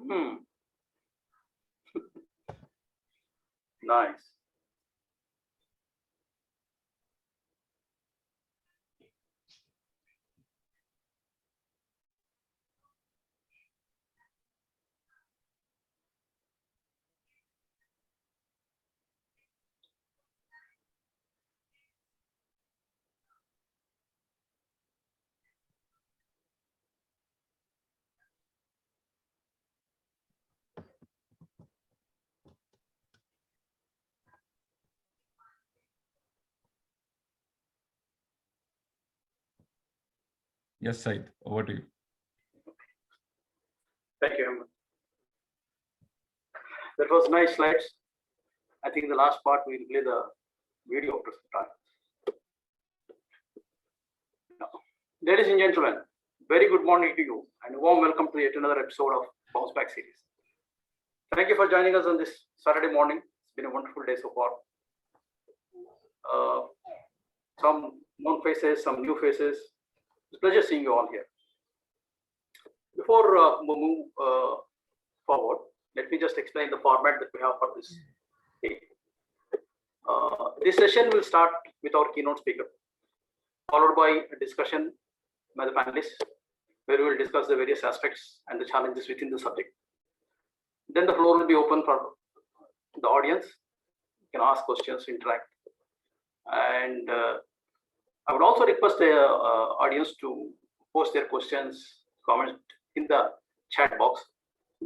Hmm. Nice. Yes, Said, over to you. Thank you, Hemant. That was nice slides. I think the last part we'll play the video after some time. Ladies and gentlemen, very good morning to you and a warm welcome to yet another episode of Bounce Back series. Thank you for joining us on this Saturday morning. It's been a wonderful day so far. Some known faces, some new faces. It's a pleasure seeing you all here. Before we move forward, let me just explain the format that we have for this day. This session will start with our keynote speaker, followed by a discussion by the panelists, where we will discuss the various aspects and the challenges within the subject. Then the floor will be open for the audience. You can ask questions, interact. And I would also request the audience to post their questions, comments in the chat box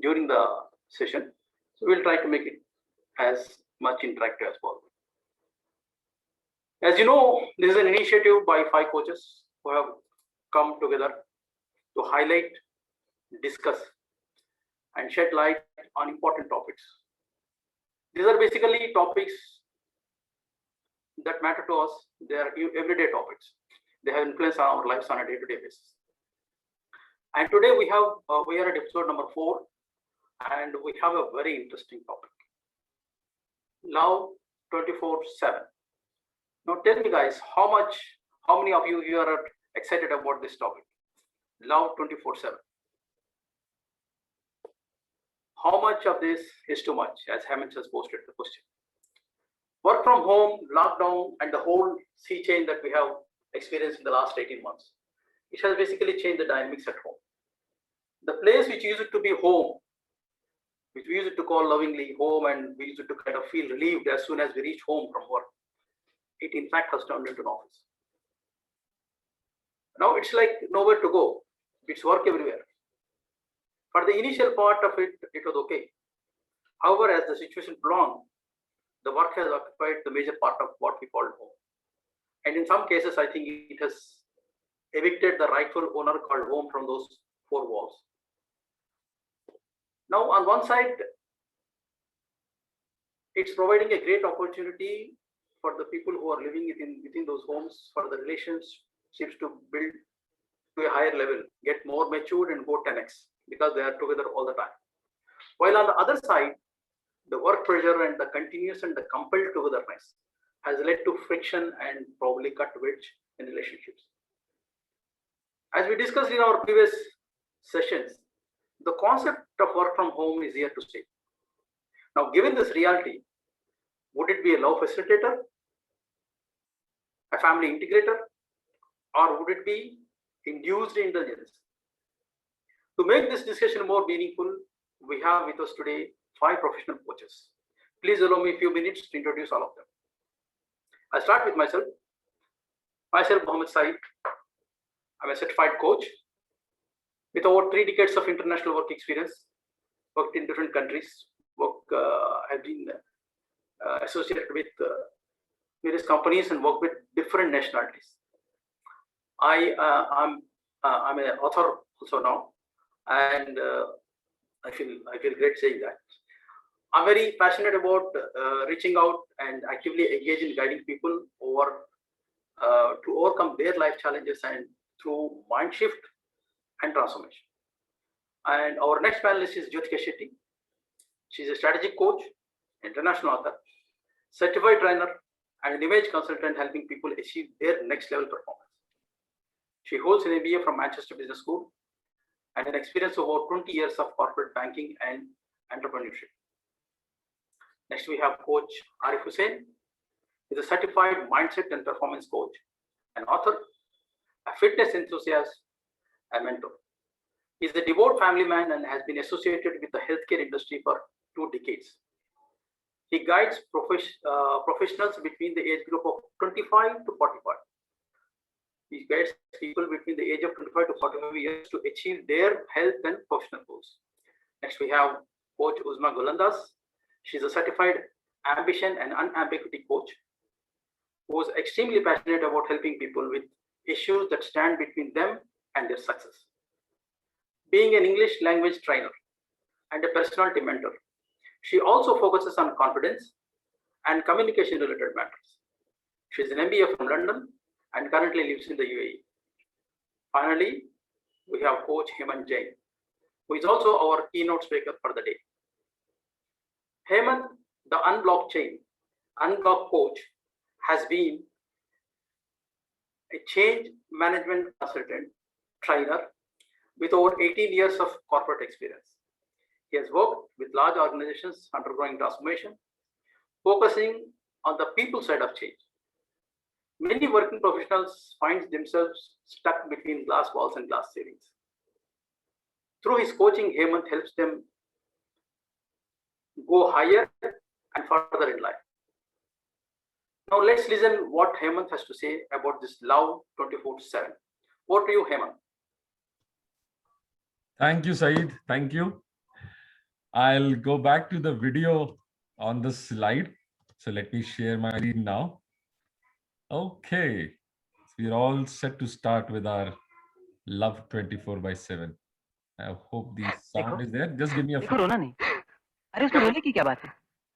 during the session. So we'll try to make it as much interactive as possible. As you know, this is an initiative by 5 coaches who have come together to highlight, discuss, and shed light on important topics. These are basically topics that matter to us. They are everyday topics. They have influence on our lives on a day-to-day basis. And today we are at episode number 4, and we have a very interesting topic. Love 24/7. Now tell me, guys, how many of you here are excited about this topic? Love 24/7. How much of this is too much, as Hemant has posted the question? Work from home, lockdown, and the whole sea change that we have experienced in the last 18 months. It has basically changed the dynamics at home. The place which used to be home, which we used to call lovingly home, and we used to kind of feel relieved as soon as we reach home from work, it in fact has turned into an office. Now it's like nowhere to go. It's work everywhere. For the initial part of it, it was okay. However, as the situation prolonged, the work has occupied the major part of what we call home. And in some cases, I think it has evicted the rightful owner called home from those 4 walls. Now, on one side, it's providing a great opportunity for the people who are living within those homes, for the relationships to build to a higher level, get more matured and go 10x, because they are together all the time. While on the other side, the work pressure and the continuous and the compelled togetherness has led to friction and probably cut wedge in relationships. As we discussed in our previous sessions, the concept of work from home is here to stay. Now, given this reality, would it be a love facilitator, a family integrator, or would it be induced indulgence? To make this discussion more meaningful, we have with us today 5 professional coaches. Please allow me a few minutes to introduce all of them. I'll start with myself. Myself, Mohammed Saeed. I'm a certified coach with over 3 decades of international work experience, worked in different countries, I've been associated with various companies and worked with different nationalities. I'm an author also now, and I feel great saying that. I'm very passionate about reaching out and actively engage in guiding people to overcome their life challenges and through mind shift and transformation. And our next panelist is Jyotika Shetty. She's a strategic coach, international author, certified trainer, and an image consultant helping people achieve their next level performance. She holds an MBA from Manchester Business School and an experience of over 20 years of corporate banking and entrepreneurship. Next, we have Coach Arif Hussain. He's a certified mindset and performance coach, an author, a fitness enthusiast, a mentor. He's a devout family man and has been associated with the healthcare industry for 2 decades. He guides professionals between the age group of 25 to 45. He guides people between the age of 25 to 45 years to achieve their health and professional goals. Next, we have Coach Uzma Golandas. She's a certified ambition and unambiguity coach who is extremely passionate about helping people with issues that stand between them and their success. Being an English language trainer and a personality mentor, she also focuses on confidence and communication related matters. She is an MBA from London and currently lives in the UAE. Finally, we have Coach Hemant Jain, who is also our keynote speaker for the day. Hemant, the unblocked coach, has been a change management consultant trainer with over 18 years of corporate experience. He has worked with large organizations undergoing transformation, focusing on the people side of change. Many working professionals find themselves stuck between glass walls and glass ceilings. Through his coaching, Hemant helps them go higher and further in life. Now let's listen what Hemant has to say about this love 24/7. Over to you, Hemant. Thank you, Saeed. Thank you. I'll go back to the video on the slide. So let me share my screen now. Okay. We're all set to start with our love 24/7. I hope the sound is there. Just give me a देखो रोना नहीं. अरे उसमें रोने की क्या बात है?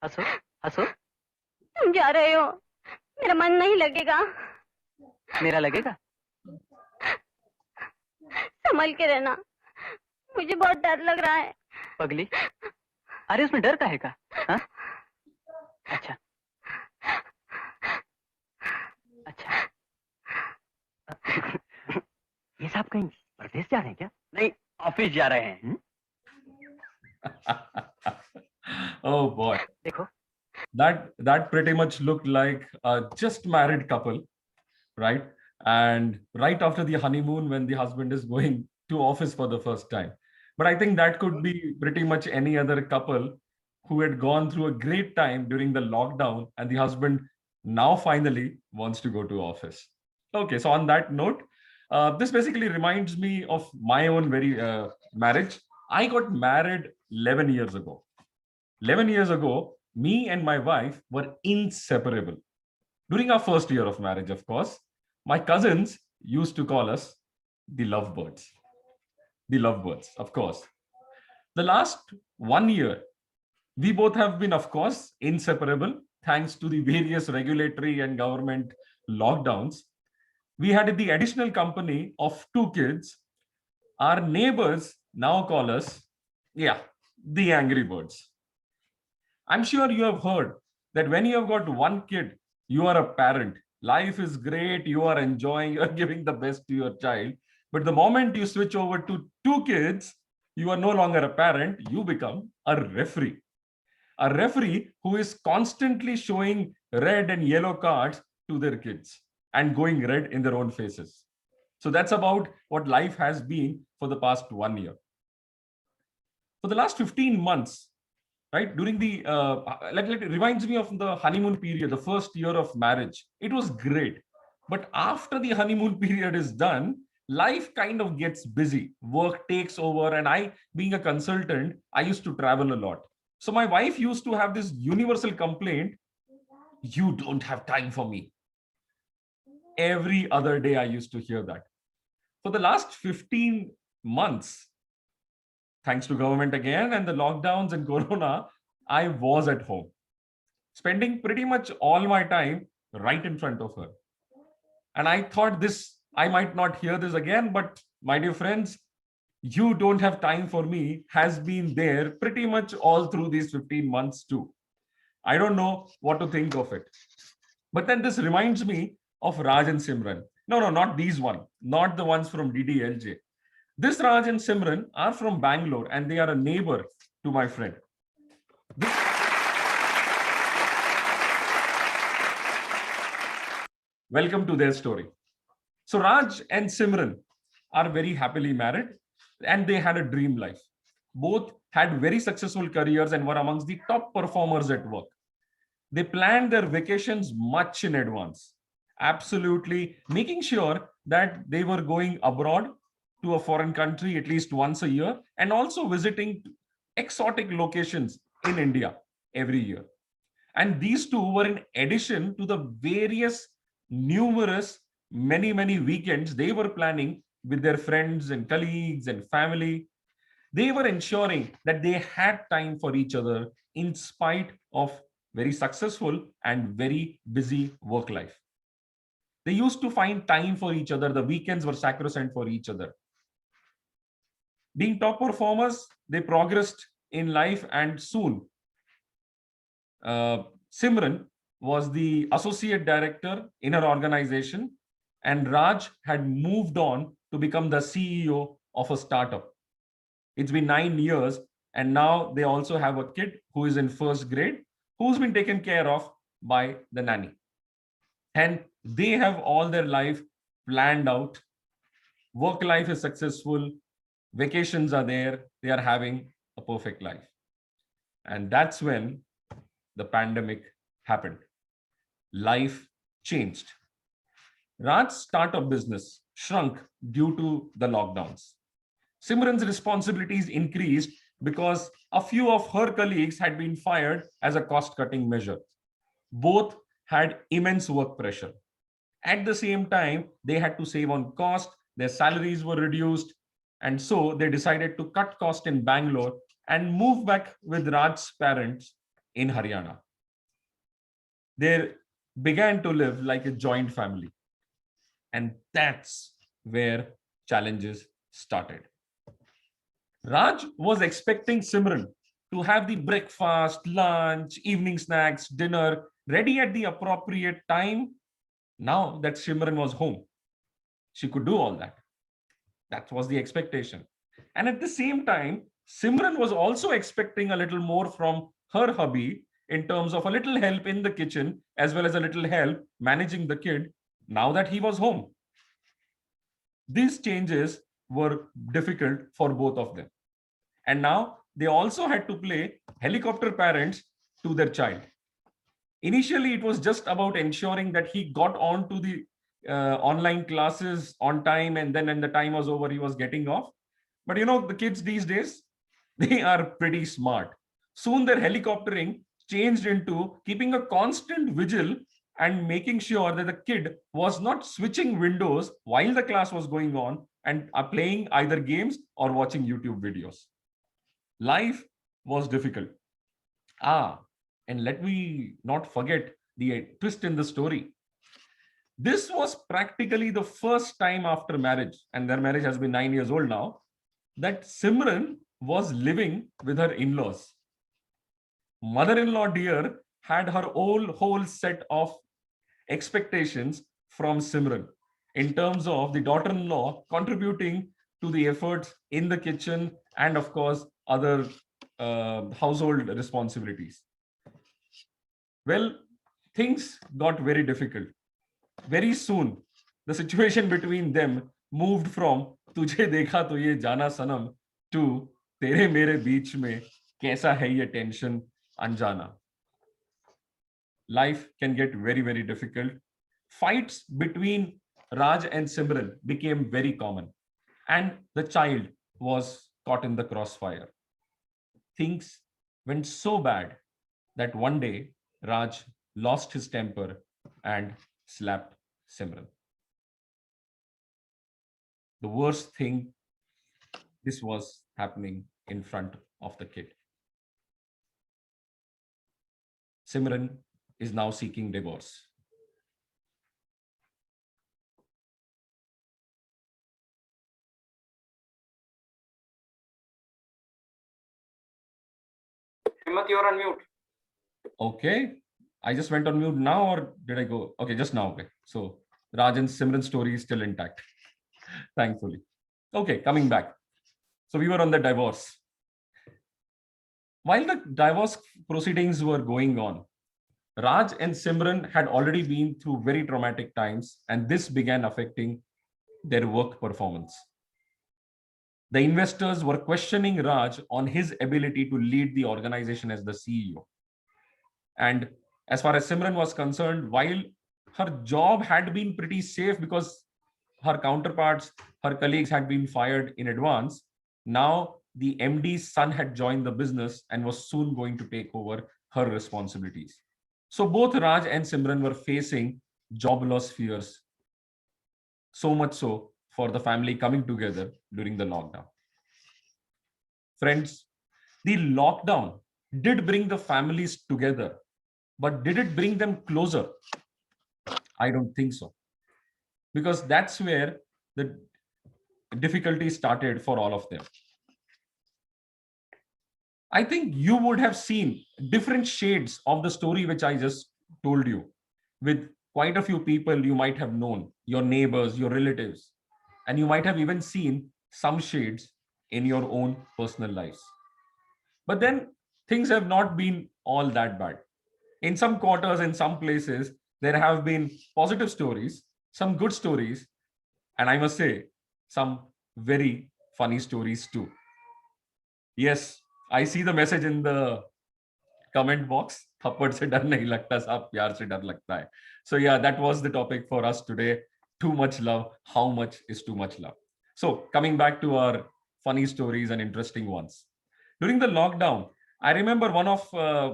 हंसो, हंसो. तुम जा रहे हो, मेरा मन नहीं लगेगा. मेरा लगेगा. संभल के रहना, मुझे बहुत डर लग रहा है. पगली. अरे उसमें डर काहे का? हाँ? अच्छा. अच्छा. ये साहब कहीं परदेश जा रहे हैं क्या? नहीं, ऑफिस जा रहे हैं. Oh boy. देखो. That pretty much looked like a just married couple, right? And right after the honeymoon, when the husband is going to office for the first time. But I think that could be pretty much any other couple who had gone through a great time during the lockdown, and the husband now finally wants to go to office. Okay, so on that note, this basically reminds me of my own very marriage. I got married 11 years ago. 11 years ago, me and my wife were inseparable. During our first year of marriage, of course, my cousins used to call us the lovebirds. The lovebirds, of course. The last 1 year, we both have been, of course, inseparable thanks to the various regulatory and government lockdowns. We had the additional company of 2 kids. Our neighbors now call us, the angry birds. I'm sure you have heard that when you have got 1 kid, you are a parent. Life is great, you are enjoying, you are giving the best to your child. But the moment you switch over to 2 kids, you are no longer a parent, you become a referee. A referee who is constantly showing red and yellow cards to their kids and going red in their own faces. So that's about what life has been for the past 1 year. For the last 15 months, right, during the, it reminds me of the honeymoon period, the first year of marriage. It was great. But after the honeymoon period is done, life kind of gets busy. Work takes over. And I, being a consultant, I used to travel a lot. So my wife used to have this universal complaint, you don't have time for me. Every other day I used to hear that. For the last 15 months, thanks to government again and the lockdowns and corona, I was at home, spending pretty much all my time right in front of her. And I thought I might not hear this again, but my dear friends, you don't have time for me has been there pretty much all through these 15 months too. I don't know what to think of it. But then this reminds me of Raj and Simran. No, not these one, not the ones from DDLJ. This Raj and Simran are from Bangalore and they are a neighbor to my friend. Welcome to their story. So Raj and Simran are very happily married and they had a dream life. Both had very successful careers and were amongst the top performers at work. They planned their vacations much in advance, absolutely making sure that they were going abroad to a foreign country at least once a year and also visiting exotic locations in India every year. And these two were in addition to the various numerous many weekends they were planning with their friends and colleagues and family. They were ensuring that they had time for each other in spite of very successful and very busy work life. They used to find time for each other. The weekends were sacrosanct for each other. Being top performers, they progressed in life, and soon Simran was the associate director in her organization, and Raj had moved on to become the CEO of a startup. It's been 9 years, and now they also have a kid who is in first grade, who's been taken care of by the nanny. And they have all their life planned out. Work life is successful. Vacations are there. They are having a perfect life. And that's when the pandemic happened. Life changed. Raj's startup business shrunk due to the lockdowns. Simran's responsibilities increased because a few of her colleagues had been fired as a cost-cutting measure. Both had immense work pressure. At the same time, they had to save on cost, their salaries were reduced, and so they decided to cut cost in Bangalore and move back with Raj's parents in Haryana. They began to live like a joint family. And that's where challenges started. Raj was expecting Simran to have the breakfast, lunch, evening snacks, dinner ready at the appropriate time. Now that Simran was home, she could do all that. That was the expectation. And at the same time, Simran was also expecting a little more from her hubby in terms of a little help in the kitchen as well as a little help managing the kid now that he was home. These changes were difficult for both of them. And now they also had to play helicopter parents to their child. Initially, it was just about ensuring that he got on to the online classes on time, and then when the time was over, he was getting off. But you know, the kids these days, they are pretty smart. Soon their helicoptering changed into keeping a constant vigil and making sure that the kid was not switching windows while the class was going on and are playing either games or watching YouTube videos. Life was difficult. And let me not forget the twist in the story. This was practically the first time after marriage, and their marriage has been 9 years old now, that Simran was living with her in-laws. Mother-in-law dear had her whole set of expectations from Simran in terms of the daughter-in-law contributing to the efforts in the kitchen and of course other household responsibilities. Well, things got very difficult. Very soon, the situation between them moved from "Tujhe dekha to ye jana sanam" to "Tere mere beech mein kaisa hai ye tension anjana." Life can get very difficult. Fights between Raj and Simran became very common, and the child was caught in the crossfire. Things went so bad that one day Raj lost his temper and slapped Simran. The worst thing, this was happening in front of the kid. Simran is now seeking divorce. Himmat, you're on mute. Okay. I just went on mute now, or did I go? Okay, just now. Okay. So Raj and Simran's story is still intact, thankfully. Okay, coming back. So we were on the divorce. While the divorce proceedings were going on, Raj and Simran had already been through very traumatic times, and this began affecting their work performance. The investors were questioning Raj on his ability to lead the organization as the CEO. And as far as Simran was concerned, while her job had been pretty safe because her counterparts, her colleagues had been fired in advance, now the MD's son had joined the business and was soon going to take over her responsibilities. So both Raj and Simran were facing job loss fears, so much so for the family coming together during the lockdown. Friends, the lockdown did bring the families together, but did it bring them closer? I don't think so. Because that's where the difficulty started for all of them. I think you would have seen different shades of the story which I just told you, with quite a few people you might have known, your neighbors, your relatives, and you might have even seen some shades in your own personal lives. But then things have not been all that bad. In some quarters, in some places, there have been positive stories, some good stories, and I must say, some very funny stories too. Yes, I see the message in the comment box. थप्पड़ से डर नहीं लगता साहब, प्यार से डर लगता है. So yeah, that was the topic for us today. Too much love. How much is too much love? So coming back to our funny stories and interesting ones. During the lockdown, I remember one of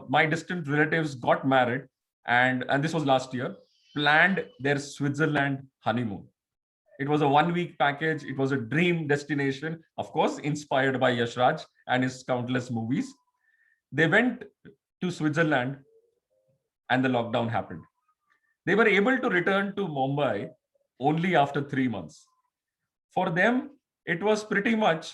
my distant relatives got married, and this was last year, planned their Switzerland honeymoon. It was a 1 week package. It was a dream destination, of course, inspired by Yash Raj and his countless movies. They went to Switzerland and the lockdown happened. They were able to return to Mumbai only after 3 months. For them, it was pretty much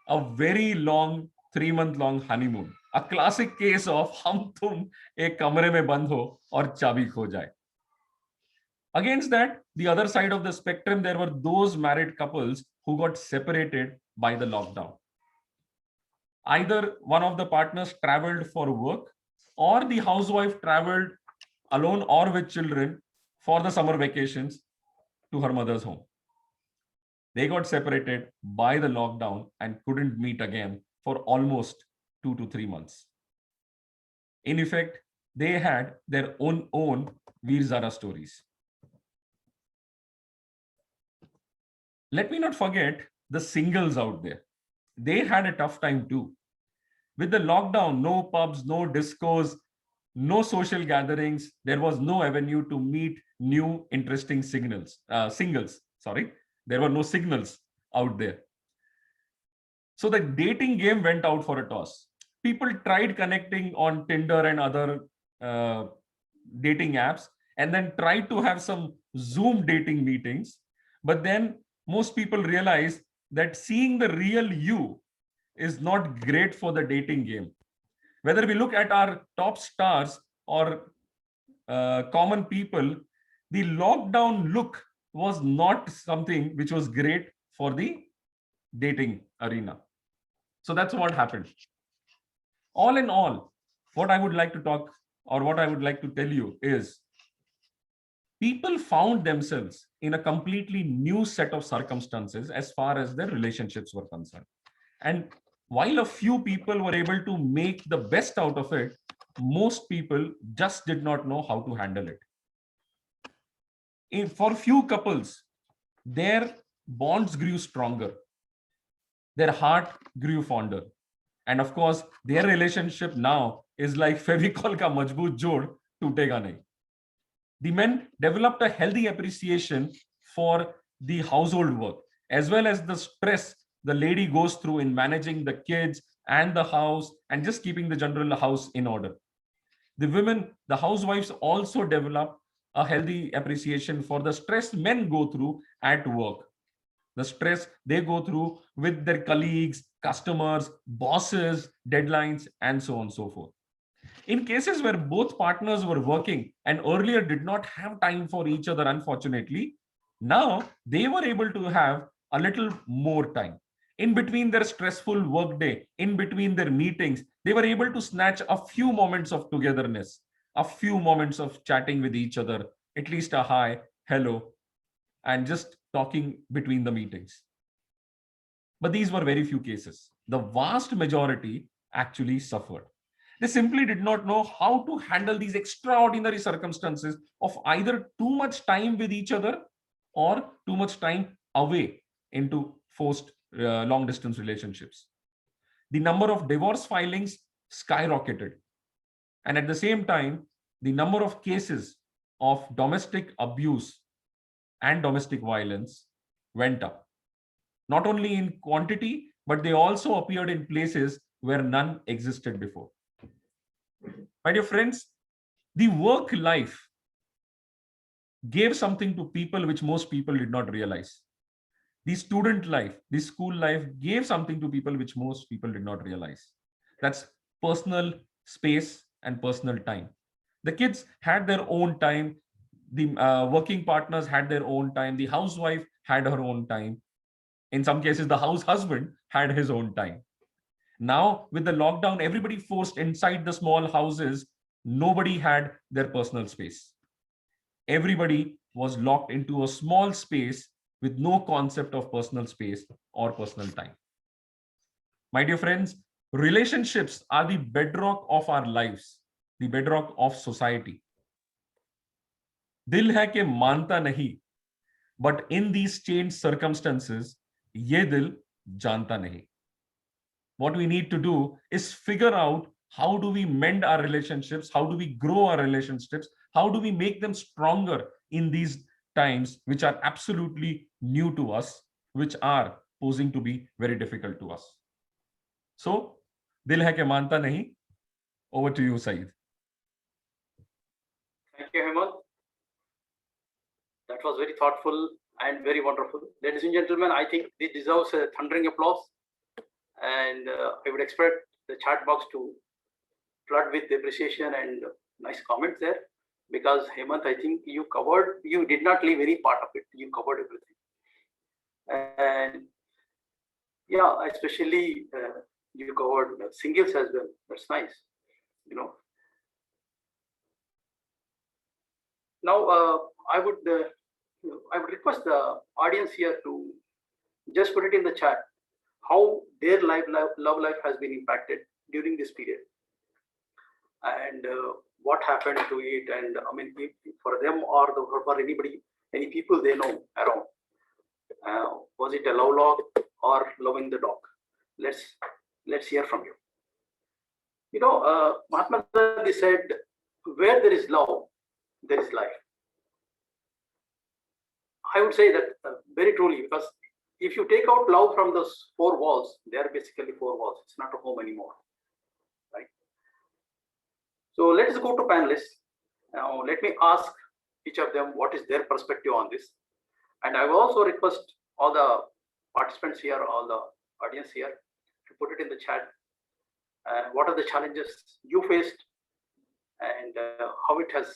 a very long 3 month long honeymoon. A classic case of hum tum ek kamre mein band ho aur chabi kho jaye. Against that, the other side of the spectrum, there were those married couples who got separated by the lockdown. Either one of the partners traveled for work, or the housewife traveled alone or with children for the summer vacations to her mother's home. They got separated by the lockdown and couldn't meet again for almost 2 to 3 months. In effect, they had their own Veer Zara stories. Let me not forget the singles out there. They had a tough time too. With the lockdown, no pubs, no discos, no social gatherings. There was no avenue to meet new interesting singles. There were no signals out there. So the dating game went out for a toss. People tried connecting on Tinder and other dating apps, and then tried to have some Zoom dating meetings. But then most people realized that seeing the real you is not great for the dating game. Whether we look at our top stars or common people, the lockdown look was not something which was great for the dating arena. So that's what happened. All in all, what I would like to talk, or what I would like to tell you is, people found themselves in a completely new set of circumstances as far as their relationships were concerned. And while a few people were able to make the best out of it, most people just did not know how to handle it. For few couples, their bonds grew stronger, their heart grew fonder. And of course, their relationship now is like Fevicol ka majboot jod, tootega nahi. The men developed a healthy appreciation for the household work, as well as the stress the lady goes through in managing the kids and the house and just keeping the general house in order. The women, the housewives, also develop a healthy appreciation for the stress men go through at work, the stress they go through with their colleagues, customers, bosses, deadlines, and so on and so forth. In cases where both partners were working and earlier did not have time for each other, unfortunately, now they were able to have a little more time. In between their stressful workday, in between their meetings, they were able to snatch a few moments of togetherness, a few moments of chatting with each other, at least a hi, hello, and just talking between the meetings. But these were very few cases. The vast majority actually suffered. They simply did not know how to handle these extraordinary circumstances of either too much time with each other or too much time away into forced long distance relationships. The number of divorce filings skyrocketed. And at the same time, the number of cases of domestic abuse and domestic violence went up. Not only in quantity, but they also appeared in places where none existed before. My dear friends, the work life gave something to people which most people did not realize. The student life, the school life gave something to people which most people did not realize. That's personal space and personal time. The kids had their own time. The working partners had their own time. The housewife had her own time. In some cases, the house husband had his own time. Now, with the lockdown, everybody forced inside the small houses, nobody had their personal space. Everybody was locked into a small space with no concept of personal space or personal time. My dear friends, relationships are the bedrock of our lives, the bedrock of society. दिल है कि मानता नहीं, but in these changed circumstances, ये दिल जानता नहीं. What we need to do is figure out how do we mend our relationships, how do we grow our relationships, how do we make them stronger in these times which are absolutely new to us, which are posing to be very difficult to us. So, dil hai ke manta nahi. Over to you, Saeed. Thank you, Hemant. That was very thoughtful and very wonderful. Ladies and gentlemen, I think this deserves a thundering applause. And I would expect the chat box to flood with appreciation and nice comments there, because Hemant, I think you did not leave any part of it. You covered everything. And yeah, especially you covered singles as well. That's nice, you know. Now, I would request the audience here to just put it in the chat how their love life has been impacted during this period, and what happened to it, and I mean, for them or for anybody, any people they know around, was it a love log or loving the dog? Let's hear from you. You know, Mahatma Gandhi said, "Where there is love, there is life." I would say that very truly, because if you take out love from those four walls, they are basically four walls. It's not a home anymore, right? So let's go to panelists. Now, let me ask each of them what is their perspective on this. And I will also request all the participants here, all the audience here, to put it in the chat. What are the challenges you faced, and how it has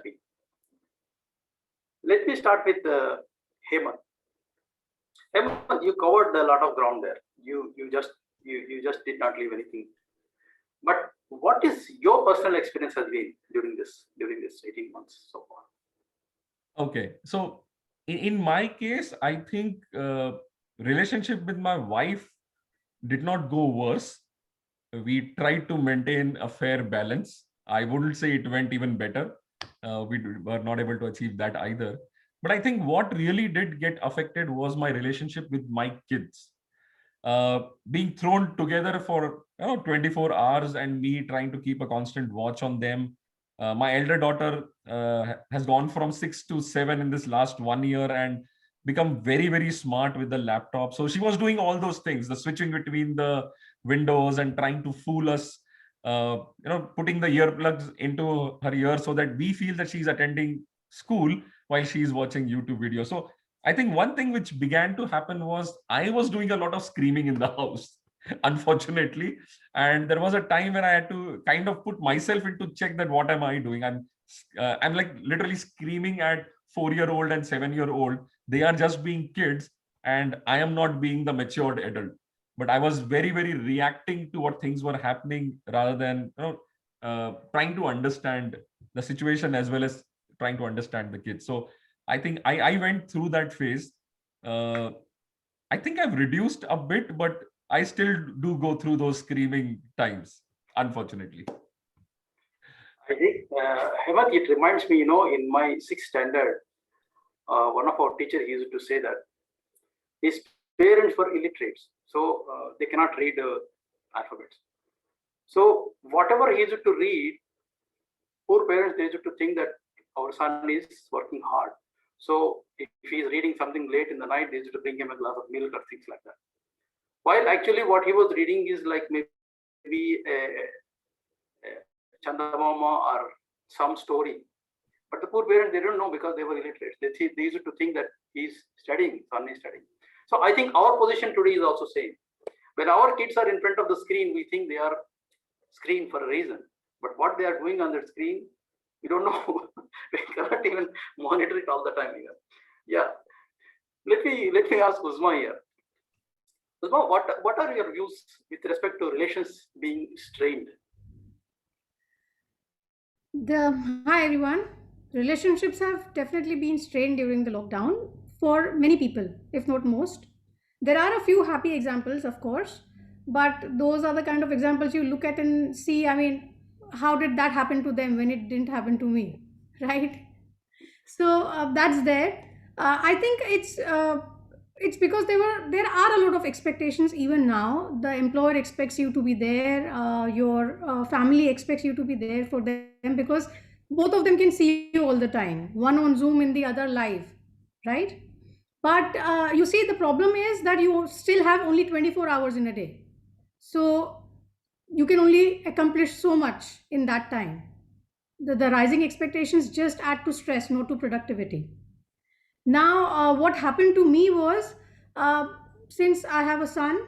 been. Let me start with Hemant. Hemant, you covered a lot of ground there. You just did not leave anything. But what is your personal experience has been during this 18 months so far? Okay, so in my case, I think relationship with my wife did not go worse. We tried to maintain a fair balance. I wouldn't say it went even better. We were not able to achieve that either. But I think what really did get affected was my relationship with my kids. Being thrown together for 24 hours and me trying to keep a constant watch on them. My elder daughter has gone from 6 to 7 in this last 1 year and become very, very smart with the laptop. So she was doing all those things, the switching between the windows and trying to fool us, putting the earplugs into her ear so that we feel that she's attending school while she's watching YouTube videos. So I think one thing which began to happen was I was doing a lot of screaming in the house, unfortunately. And there was a time when I had to kind of put myself into check that what am I doing? I'm like literally screaming at 4-year-old and 7-year-old. They are just being kids. and I am not being the matured adult, but I was very, very reacting to what things were happening rather than trying to understand the situation as well as trying to understand the kids. So I think I went through that phase. uh, I think I've reduced a bit, but I still do go through those screaming times, unfortunately. I think, Hemant, it reminds me, in my sixth standard, one of our teachers used to say that his parents were illiterates, so they cannot read alphabets. So whatever he used to read, poor parents, they used to think that our son is working hard. So if he is reading something late in the night, they used to bring him a glass of milk or things like that. While actually what he was reading is like maybe a Chandamama or some story. But the poor parents, they don't know because they were illiterate. They used to think that he's studying, son is studying. So I think our position today is also same. When our kids are in front of the screen, we think they are screen for a reason. But what they are doing on the screen, we don't know. We cannot even monitor it all the time here. Yeah. Let me ask Uzma here. Uzma, what are your views with respect to relations being strained? Hi everyone. Relationships have definitely been strained during the lockdown for many people, if not most. There are a few happy examples, of course, but those are the kind of examples you look at and see, I mean, how did that happen to them when it didn't happen to me, right? So that's there. I think it's because there are a lot of expectations even now. The employer expects you to be there, your family expects you to be there for them, because both of them can see you all the time, one on Zoom and the other live, right? But you see, the problem is that you still have only 24 hours in a day, so you can only accomplish so much in that time. The rising expectations just add to stress, not to productivity. Now, what happened to me was, uh, since I have a son,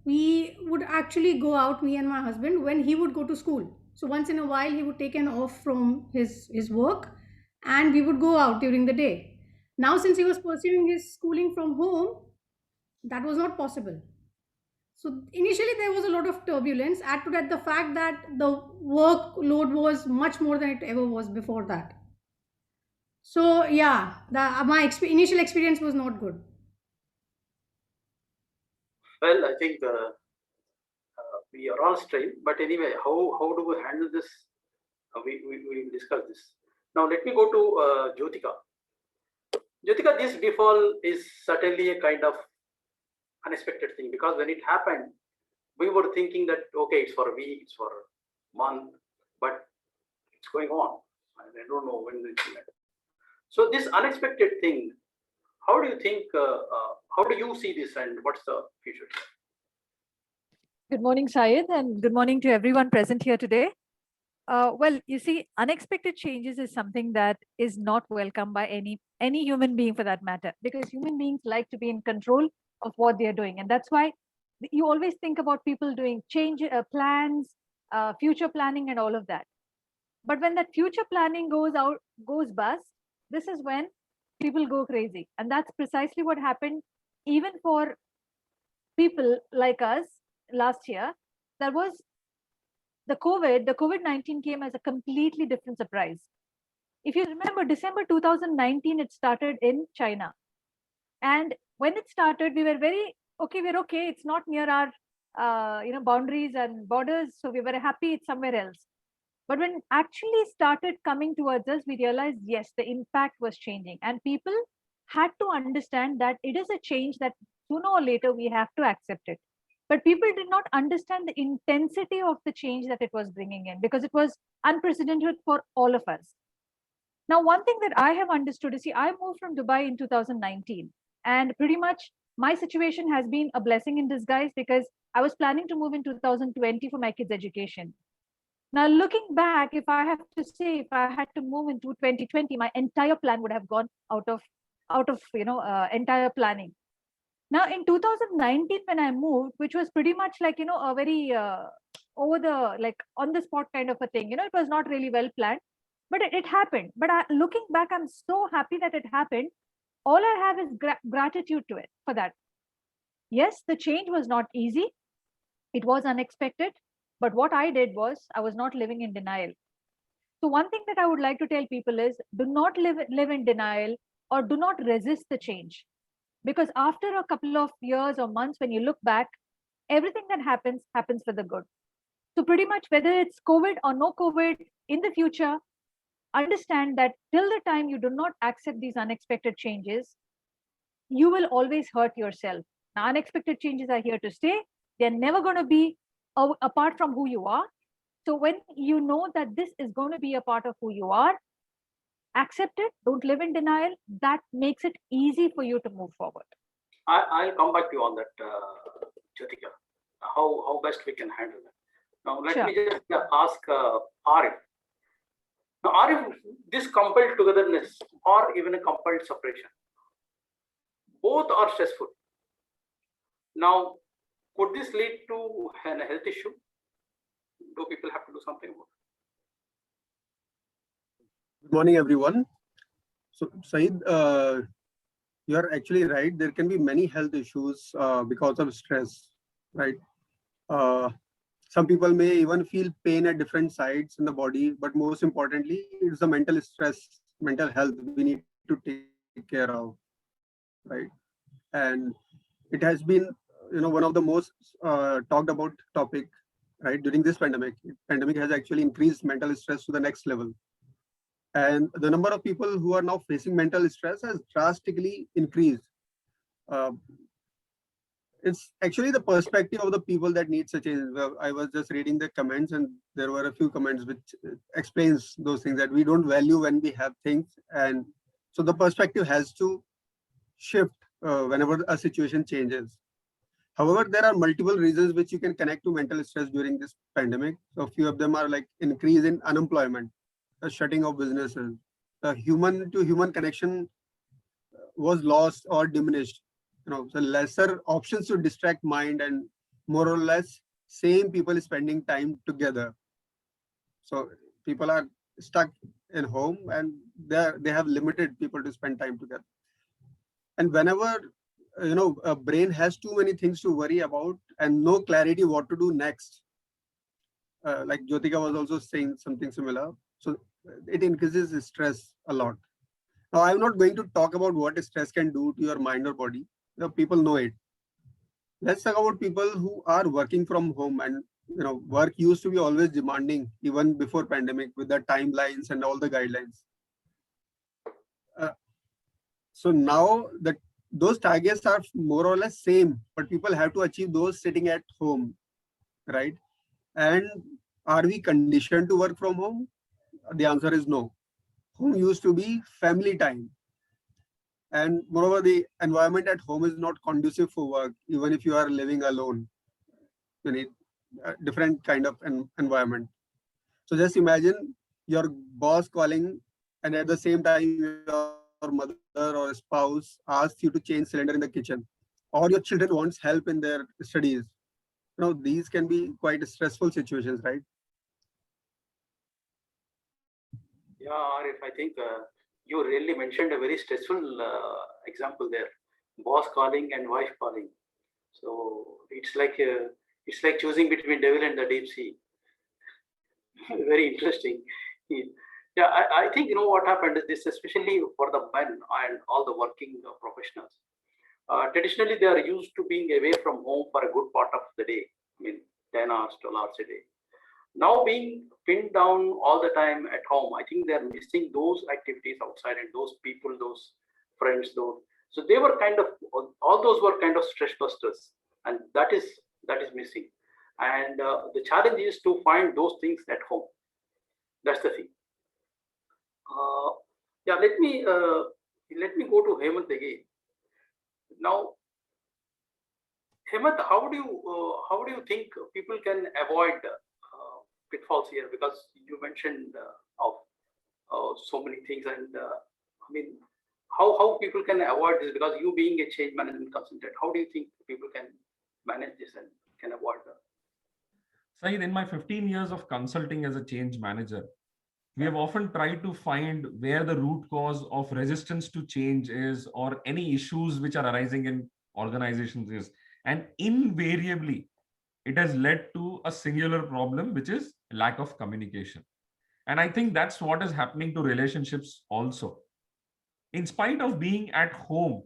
we would actually go out, me and my husband, when he would go to school. So once in a while, he would take an off from his work, and we would go out during the day. Now, since he was pursuing his schooling from home, that was not possible. So initially there was a lot of turbulence. Add to that the fact that the workload was much more than it ever was before that. So yeah, my initial experience was not good. Well, I think we are all strained. But anyway, how do we handle this? We will discuss this. Now let me go to Jyotika. Jyotika, this default is certainly a kind of unexpected thing, because when it happened, we were thinking that okay, it's for a week, it's for a month, but it's going on. I don't know when it will end. So this unexpected thing, how do you think? How do you see this, and what's the future? Good morning, Syed, and good morning to everyone present here today. Well, you see, unexpected changes is something that is not welcome by any human being for that matter, because human beings like to be in control of what they are doing, and that's why you always think about people doing change plans, future planning, and all of that. But when that future planning goes bust, this is when people go crazy, and that's precisely what happened even for people like us last year. There was the COVID-19 came as a completely different surprise. If you remember, December 2019, it started in China. And when it started, we were we're okay. It's not near our, boundaries and borders. So we were happy it's somewhere else. But when it actually started coming towards us, we realized, yes, the impact was changing. And people had to understand that it is a change that sooner or later we have to accept it. But people did not understand the intensity of the change that it was bringing in, because it was unprecedented for all of us. Now, one thing that I have understood is, see, I moved from Dubai in 2019, and pretty much my situation has been a blessing in disguise, because I was planning to move in 2020 for my kids' education. Now, looking back, if I have to say, if I had to move into 2020, my entire plan would have gone out of entire planning. Now, in 2019, when I moved, which was pretty much like, a very over the, like on the spot kind of a thing, it was not really well planned, but it happened. But looking back, I'm so happy that it happened, all I have is gratitude to it for that. Yes, the change was not easy. It was unexpected. But what I did was I was not living in denial. So one thing that I would like to tell people is do not live in denial or do not resist the change. Because after a couple of years or months, when you look back, everything that happens for the good. So pretty much whether it's COVID or no COVID in the future, understand that till the time you do not accept these unexpected changes, you will always hurt yourself. Now, unexpected changes are here to stay. They're never going to be apart from who you are. So when you know that this is going to be a part of who you are, accept it, don't live in denial. That makes it easy for you to move forward. I'll come back to you on that, Jyotika, how best we can handle that. Now, let Sure. me just ask Arif. Now, Arif, this compelled togetherness or even a compelled separation, both are stressful. Now, could this lead to a health issue? Do people have to do something about it? Good morning, everyone. So, Saeed, you are actually right. There can be many health issues because of stress, right? Some people may even feel pain at different sites in the body, but most importantly, it's the mental stress, mental health we need to take care of, right? And it has been, one of the most talked about topic, right? During this pandemic, pandemic has actually increased mental stress to the next level. And the number of people who are now facing mental stress has drastically increased. It's actually the perspective of the people that needs a change. I was just reading the comments and there were a few comments which explains those things that we don't value when we have things. And so the perspective has to shift whenever a situation changes. However, there are multiple reasons which you can connect to mental stress during this pandemic. So a few of them are like increase in unemployment, the shutting of businesses, the human to human connection was lost or diminished. The lesser options to distract mind and more or less same people spending time together. So people are stuck in home and they have limited people to spend time together. And whenever a brain has too many things to worry about and no clarity what to do next, like Jyotika was also saying something similar. So it increases stress a lot. Now, I'm not going to talk about what stress can do to your mind or body. People know it. Let's talk about people who are working from home, and work used to be always demanding even before pandemic with the timelines and all the guidelines. So now that those targets are more or less same, but people have to achieve those sitting at home, right? And are we conditioned to work from home? The answer is no. Home used to be family time. And moreover, the environment at home is not conducive for work, even if you are living alone. You need a different kind of environment. So just imagine your boss calling, and at the same time, your mother or spouse asks you to change cylinder in the kitchen, or your children wants help in their studies. These can be quite stressful situations, right? Yeah, Arif, I think you really mentioned a very stressful example there. Boss calling and wife calling. So it's like choosing between devil and the deep sea. Very interesting. Yeah, I think what happened is this, especially for the men and all the working professionals. Traditionally, they are used to being away from home for a good part of the day. I mean, 10 hours, 12 hours a day. Now being pinned down all the time at home, I think they're missing those activities outside and those people, those friends, those. So they were kind of, all those were kind of stress busters, and that is missing. And the challenge is to find those things at home. That's the thing. Yeah, let me go to Hemant again. Now, Hemant, how do you think people can avoid pitfalls here? Because you mentioned of so many things, and I mean, how people can avoid this? Because you being a change management consultant, how do you think people can manage this and can avoid that? Saeed, in my 15 years of consulting as a change manager, we have often tried to find where the root cause of resistance to change is, or any issues which are arising in organizations is. And invariably, it has led to a singular problem, which is lack of communication. And I think that's what is happening to relationships also. In spite of being at home,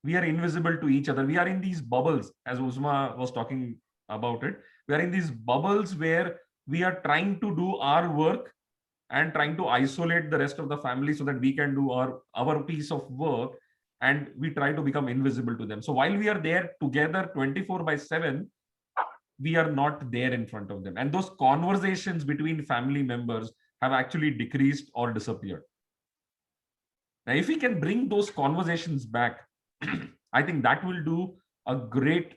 we are invisible to each other. We are in these bubbles, as Uzma was talking about it. We are in these bubbles where we are trying to do our work and trying to isolate the rest of the family so that we can do our piece of work, and we try to become invisible to them. So while we are there together 24/7, we are not there in front of them, and those conversations between family members have actually decreased or disappeared. Now if we can bring those conversations back, I think that will do a great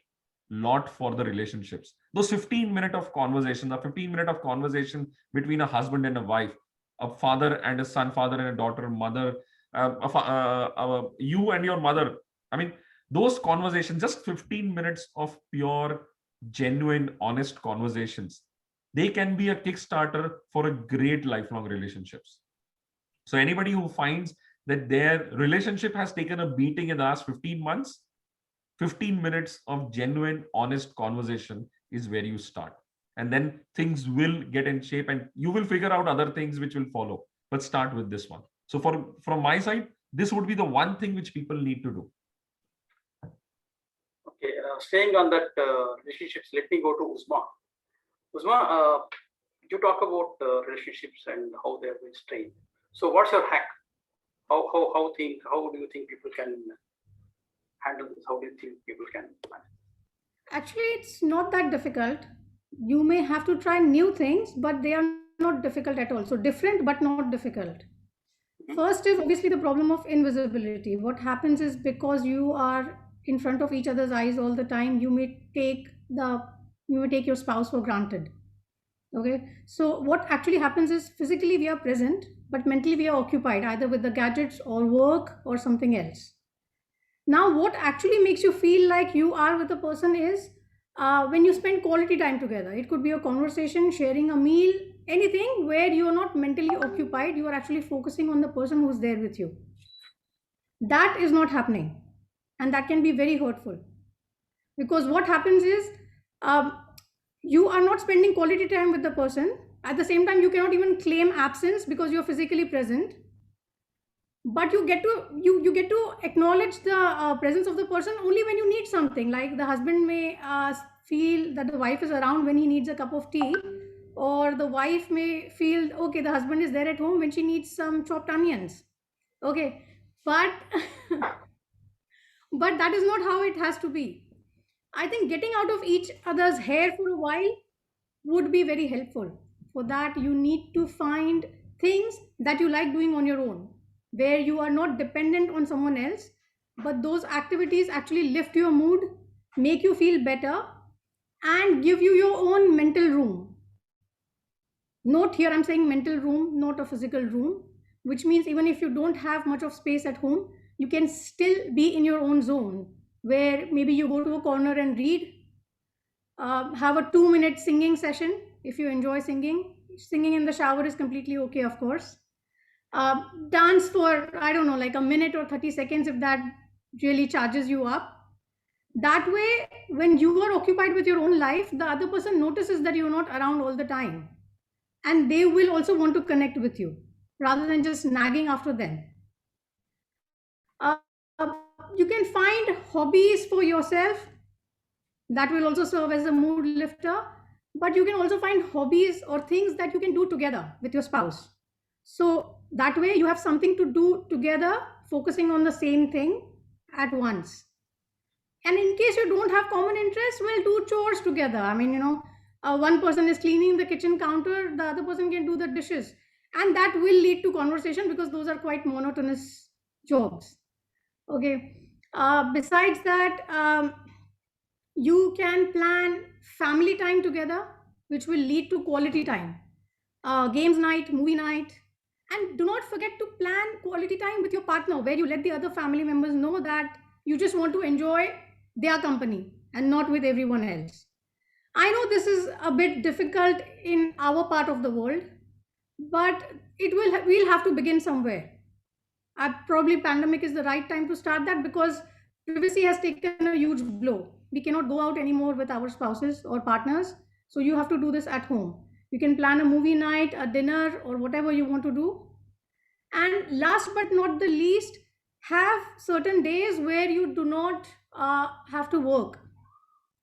lot for the relationships. Those 15 minutes of conversation, the 15 minutes of conversation between a husband and a wife, a father and a son, father and a daughter, mother, you and your mother. I mean, those conversations, just 15 minutes of pure, genuine, honest conversations, they can be a kickstarter for a great lifelong relationships. So anybody who finds that their relationship has taken a beating in the last 15 months, 15 minutes of genuine, honest conversation is where you start. And then things will get in shape and you will figure out other things which will follow. But start with this one. So from my side, this would be the one thing which people need to do. Okay, staying on that relationships, let me go to Uzma. Uzma, you talk about relationships and how they have been strained. So what's your hack? How do you think people can handle this? How do you think people can manage? Actually, it's not that difficult. You may have to try new things, but they are not difficult at all. So different, but not difficult. First is obviously the problem of invisibility. What happens is, because you are in front of each other's eyes all the time, you may take your spouse for granted. Okay, so what actually happens is, physically we are present, but mentally we are occupied either with the gadgets or work or something else. Now, what actually makes you feel like you are with a person is when you spend quality time together. It could be a conversation, sharing a meal, anything where you are not mentally occupied, you are actually focusing on the person who's there with you. That is not happening, and that can be very hurtful, because what happens is you are not spending quality time with the person. At the same time, you cannot even claim absence because you're physically present, but you get to acknowledge the presence of the person only when you need something. Like the husband may feel that the wife is around when he needs a cup of tea, or the wife may feel okay, the husband is there at home when she needs some chopped onions. Okay, but but that is not how it has to be. I think getting out of each other's hair for a while would be very helpful. For that, you need to find things that you like doing on your own, where you are not dependent on someone else, but those activities actually lift your mood, make you feel better, and give you your own mental room. Note here, I'm saying mental room, not a physical room, which means even if you don't have much of space at home, you can still be in your own zone, where maybe you go to a corner and read, have a 2-minute singing session if you enjoy singing. Singing in the shower is completely okay, of course. Dance for, I don't know, like a minute or 30 seconds if that really charges you up. That way, when you are occupied with your own life, the other person notices that you're not around all the time, and they will also want to connect with you rather than just nagging after them. You can find hobbies for yourself that will also serve as a mood lifter, but you can also find hobbies or things that you can do together with your spouse. So that way you have something to do together, focusing on the same thing at once. And in case you don't have common interests, well, do chores together. I mean, one person is cleaning the kitchen counter, the other person can do the dishes, and that will lead to conversation because those are quite monotonous jobs. Okay. Besides that, you can plan family time together, which will lead to quality time. Games night, movie night. And do not forget to plan quality time with your partner, where you let the other family members know that you just want to enjoy their company and not with everyone else. I know this is a bit difficult in our part of the world, but we'll have to begin somewhere. Probably pandemic is the right time to start that, because privacy has taken a huge blow. We cannot go out anymore with our spouses or partners. So you have to do this at home. You can plan a movie night, a dinner, or whatever you want to do. And last but not the least, have certain days where you do not have to work.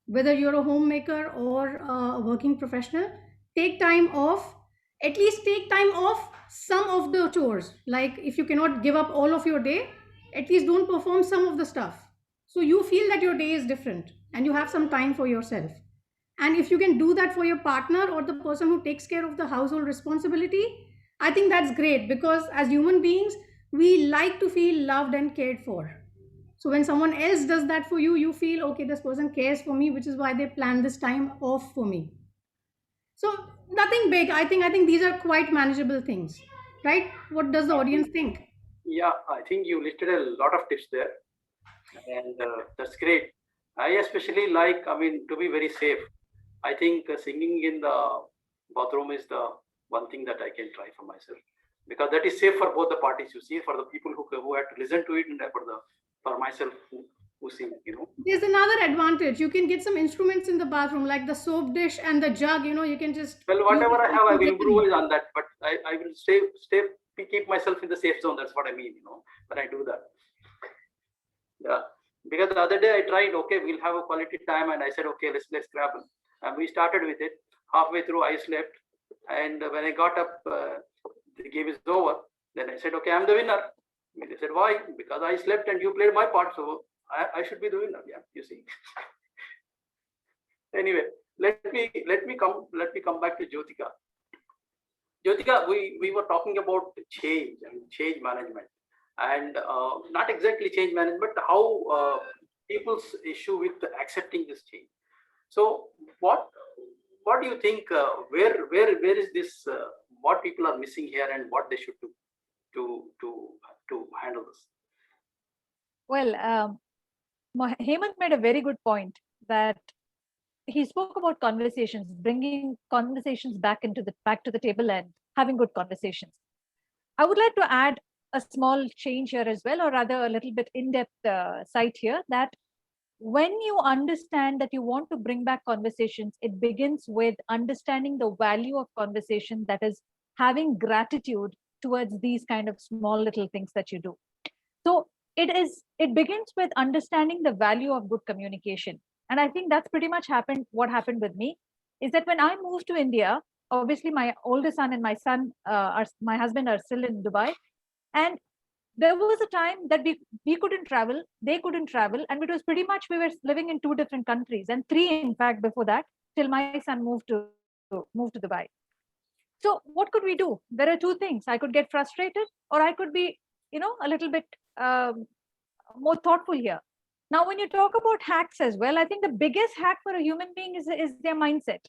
Whether you're a homemaker or a working professional, take time off. At least take time off some of the chores. Like if you cannot give up all of your day, at least don't perform some of the stuff. So you feel that your day is different and you have some time for yourself. And if you can do that for your partner or the person who takes care of the household responsibility, I think that's great, because as human beings, we like to feel loved and cared for. So when someone else does that for you, you feel, okay, this person cares for me, which is why they plan this time off for me. So nothing big. I think these are quite manageable things, right? What does the audience think? Yeah, I think you listed a lot of tips there, and that's great. I especially like, I mean, to be very safe. I think singing in the bathroom is the one thing that I can try for myself, because that is safe for both the parties. You see, for the people who have to listen to it, and for myself who sing. There's another advantage. You can get some instruments in the bathroom, like the soap dish and the jug. You can just. Well, whatever I have, I will improvise on that. But I will keep myself in the safe zone. That's what I mean. When I do that. Yeah, because the other day I tried. Okay, we'll have a quality time, and I said, okay, let's grab it. And we started with it. Halfway through, I slept, and when I got up, the game is over. Then I said, okay, I'm the winner. And they said, why? Because I slept and you played my part, so I should be the winner. Yeah, you see. Anyway, let me come back to Jyotika. Jyotika, we were talking about change and change management, and not exactly change management, but how people's issue with accepting this change. So what do you think? Where is this? What people are missing here, and what they should do to handle this? Well, Hemant made a very good point that he spoke about conversations, bringing conversations back to the table and having good conversations. I would like to add a small change here as well, or rather a little bit in-depth site here, that when you understand that you want to bring back conversations, it begins with understanding the value of conversation, that is having gratitude towards these kind of small little things that you do. So it begins with understanding the value of good communication. And I think that's pretty much what happened with me is that when I moved to India, obviously my oldest son and my husband are still in Dubai. And there was a time that we couldn't travel, they couldn't travel. And it was pretty much, we were living in 2 different countries, and 3, in fact, before that, till my son moved to Dubai. So what could we do? There are 2 things. I could get frustrated, or I could be, a little bit more thoughtful here. Now, when you talk about hacks as well, I think the biggest hack for a human being is their mindset.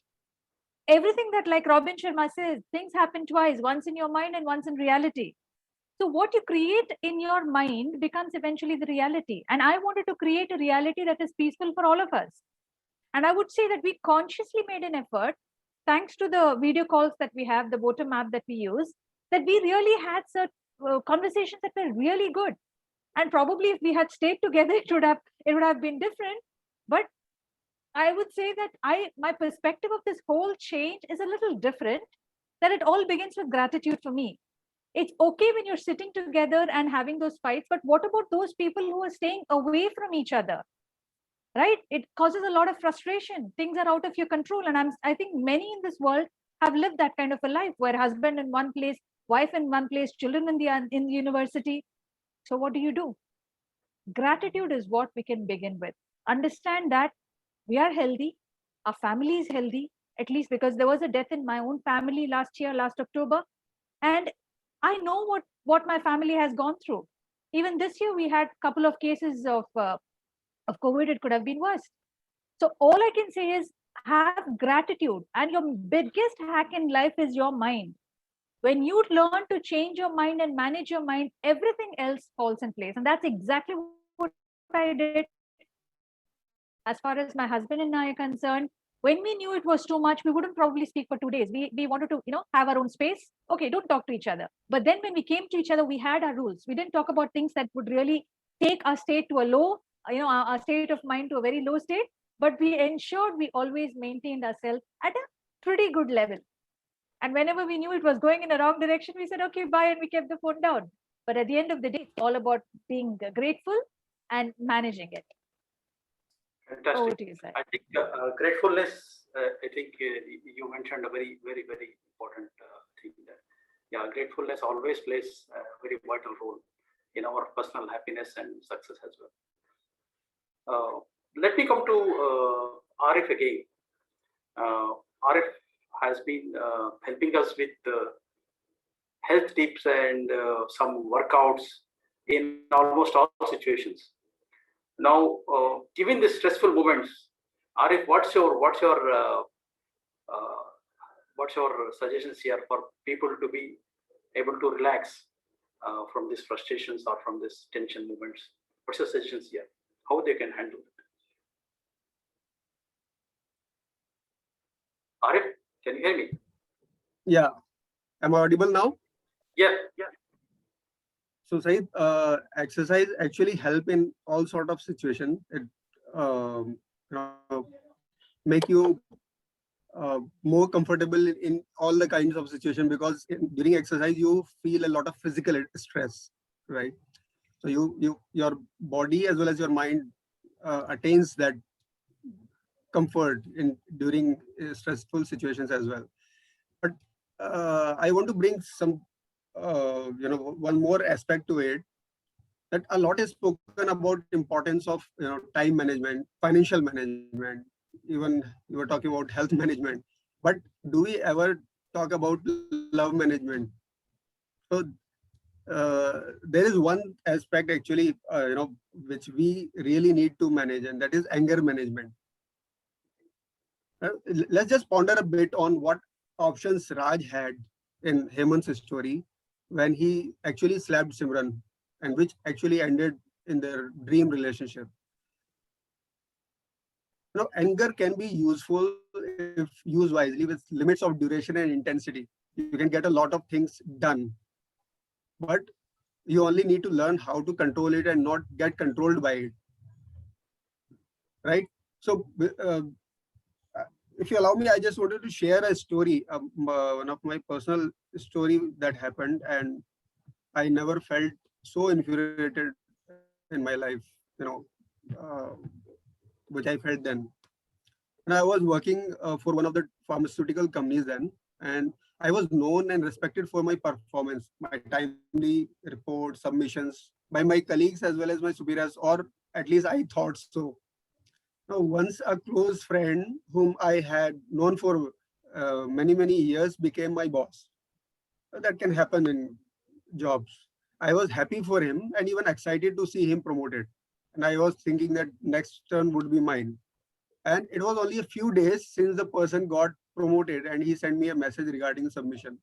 Everything that, like Robin Sharma says, things happen twice, once in your mind and once in reality. So what you create in your mind becomes eventually the reality. And I wanted to create a reality that is peaceful for all of us. And I would say that we consciously made an effort, thanks to the video calls that we have, the bottom app that we use, that we really had certain conversations that were really good. And probably if we had stayed together, it would have been different. But I would say that my perspective of this whole change is a little different, that it all begins with gratitude for me. It's okay when you're sitting together and having those fights, but what about those people who are staying away from each other, right? It causes a lot of frustration. Things are out of your control. And I think many in this world have lived that kind of a life, where husband in one place, wife in one place, children in the university. So what do? Gratitude is what we can begin with. Understand that we are healthy, our family is healthy, at least, because there was a death in my own family last October. And I know what my family has gone through. Even this year, we had a couple of cases of COVID. It could have been worse. So all I can say is have gratitude. And your biggest hack in life is your mind. When you learn to change your mind and manage your mind, everything else falls in place. And that's exactly what I did. As far as my husband and I are concerned, When we knew it was too much, we wouldn't probably speak for 2 days. We wanted to, have our own space. Okay, don't talk to each other. But then when we came to each other, we had our rules. We didn't talk about things that would really take our state to a low, our state of mind to a very low state. But we ensured we always maintained ourselves at a pretty good level. And whenever we knew it was going in a wrong direction, we said, okay, bye, and we kept the phone down. But at the end of the day, it's all about being grateful and managing it. Over Fantastic. to you, sir. I think gratefulness, I think you mentioned a very, very, very important thing there. Yeah, gratefulness always plays a very vital role in our personal happiness and success as well. Let me come to Arif again. Arif has been helping us with health tips and some workouts in almost all situations. Now, given the stressful moments, Arif, what's your suggestions here for people to be able to relax from these frustrations or from these tension moments? What's your suggestions here? How they can handle it? Arif, can you hear me? Yeah. Am I audible now? Yeah. So Said, exercise actually help in all sort of situation. It make you more comfortable in all the kinds of situation, because during exercise you feel a lot of physical stress, right? So your body as well as your mind attains that comfort in during stressful situations as well. But I want to bring some one more aspect to it, that a lot is spoken about importance of time management, financial management, even you were talking about health management, but do we ever talk about love management? So there is one aspect actually which we really need to manage, and that is anger management. Let's just ponder a bit on what options Raj had in Hemant's story when he actually slapped Simran, and which actually ended in their dream relationship. Anger can be useful if used wisely with limits of duration and intensity. You can get a lot of things done, but you only need to learn how to control it and not get controlled by it, right? So if you allow me, I just wanted to share a story, one of my personal story that happened, and I never felt so infuriated in my life, uh, which I felt then. And I was working for one of the pharmaceutical companies then, and I was known and respected for my performance, my timely reports, submissions by my colleagues as well as my superiors, or at least I thought so. Now, once a close friend whom I had known for many years became my boss. That can happen in jobs. I was happy for him and even excited to see him promoted. And I was thinking that next turn would be mine. And it was only a few days since the person got promoted and he sent me a message regarding submission.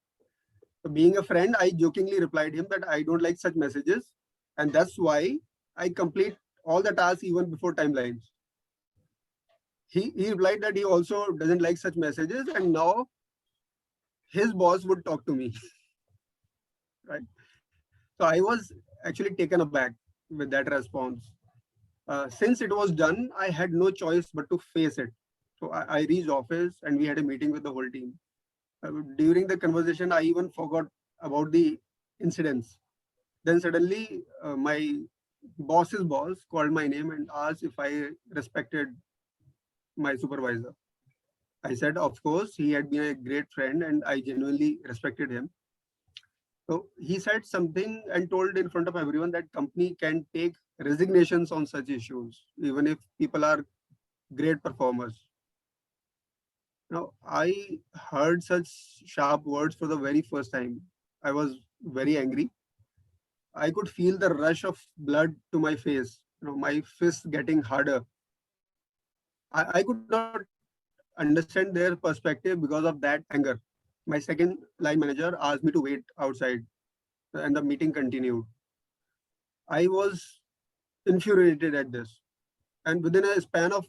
So being a friend, I jokingly replied him that I don't like such messages. And that's why I complete all the tasks even before timelines. He replied that he also doesn't like such messages, and now his boss would talk to me. Right. So I was actually taken aback with that response. Since it was done, I had no choice but to face it. So I reached office and we had a meeting with the whole team. During the conversation, I even forgot about the incidents. Then suddenly, my boss's boss called my name and asked if I respected my supervisor. I said, of course, he had been a great friend and I genuinely respected him. So he said something and told in front of everyone that company can take resignations on such issues, even if people are great performers. Now, I heard such sharp words for the very first time. I was very angry. I could feel the rush of blood to my face, my fists getting harder. I could not understand their perspective because of that anger. My second line manager asked me to wait outside and the meeting continued. I was infuriated at this. And within a span of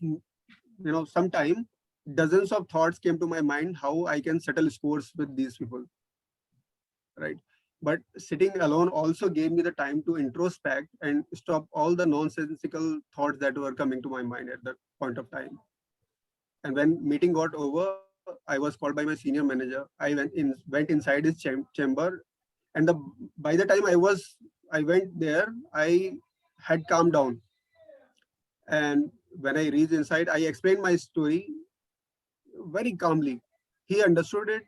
some time, dozens of thoughts came to my mind how I can settle scores with these people, right? But sitting alone also gave me the time to introspect and stop all the nonsensical thoughts that were coming to my mind at that point of time. And when meeting got over, I was called by my senior manager. I went inside his chamber, and by the time I went there, I had calmed down. And when I reached inside, I explained my story very calmly. He understood it,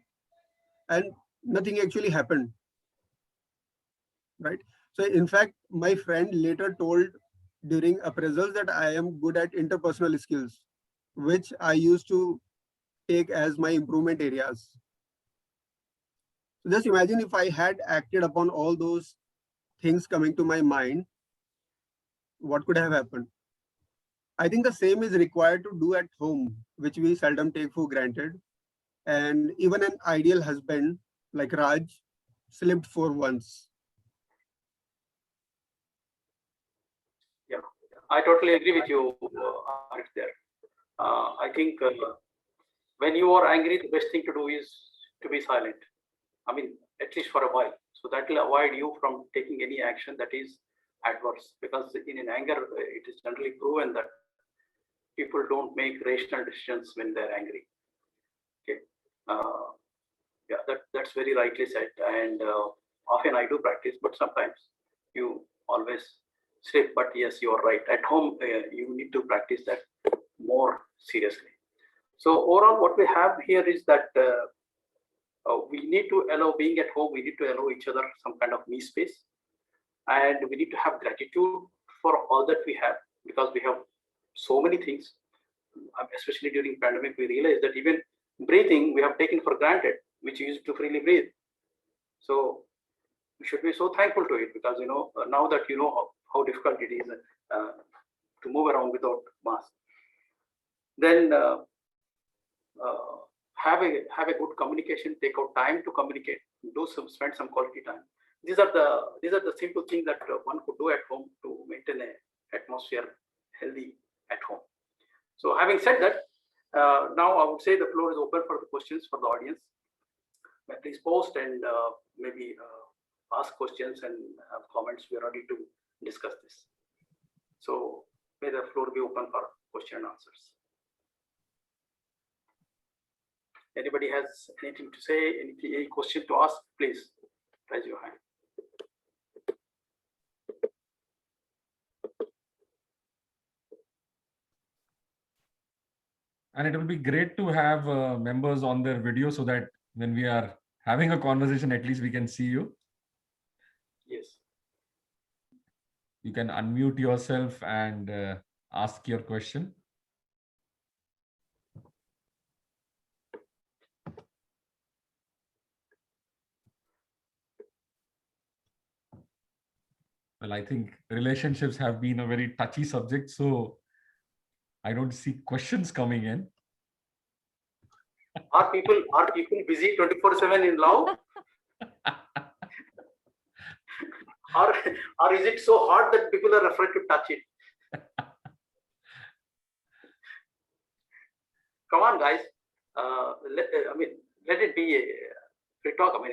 and nothing actually happened, right? So in fact, my friend later told during appraisals that I am good at interpersonal skills, which I used to take as my improvement areas. So just imagine if I had acted upon all those things coming to my mind, what could have happened? I think the same is required to do at home, which we seldom take for granted. And even an ideal husband like Raj slipped for once. Yeah, I totally agree with you, Arif, there. I think when you are angry, the best thing to do is to be silent. I mean, at least for a while. So that will avoid you from taking any action that is adverse. Because in an anger, it is generally proven that people don't make rational decisions when they're angry. Okay. Yeah, that's very rightly said. And often I do practice, but sometimes you always slip. But yes, you are right. At home, you need to practice that more seriously. So overall, what we have here is that we need to allow, being at home, we need to allow each other some kind of me space. And we need to have gratitude for all that we have, because we have so many things. Especially during pandemic, we realized that even breathing we have taken for granted, which we used to freely breathe. So we should be so thankful to it, because now that you know how difficult it is to move around without mask, then have a good communication. Take out time to communicate. Spend some quality time. These are the simple things that one could do at home to maintain an atmosphere healthy at home. So having said that, now I would say the floor is open for the questions for the audience. Please post and maybe ask questions and have comments. We are ready to discuss this. So may the floor be open for question and answers. Anybody has anything to say, any question to ask, please raise your hand. And it will be great to have members on their video, so that when we are having a conversation, at least we can see you. Yes. You can unmute yourself and ask your question. Well, I think relationships have been a very touchy subject, so I don't see questions coming in. Are people busy 24/7 in love? or is it so hard that people are afraid to touch it? Come on, guys. Let it be a free talk. I mean,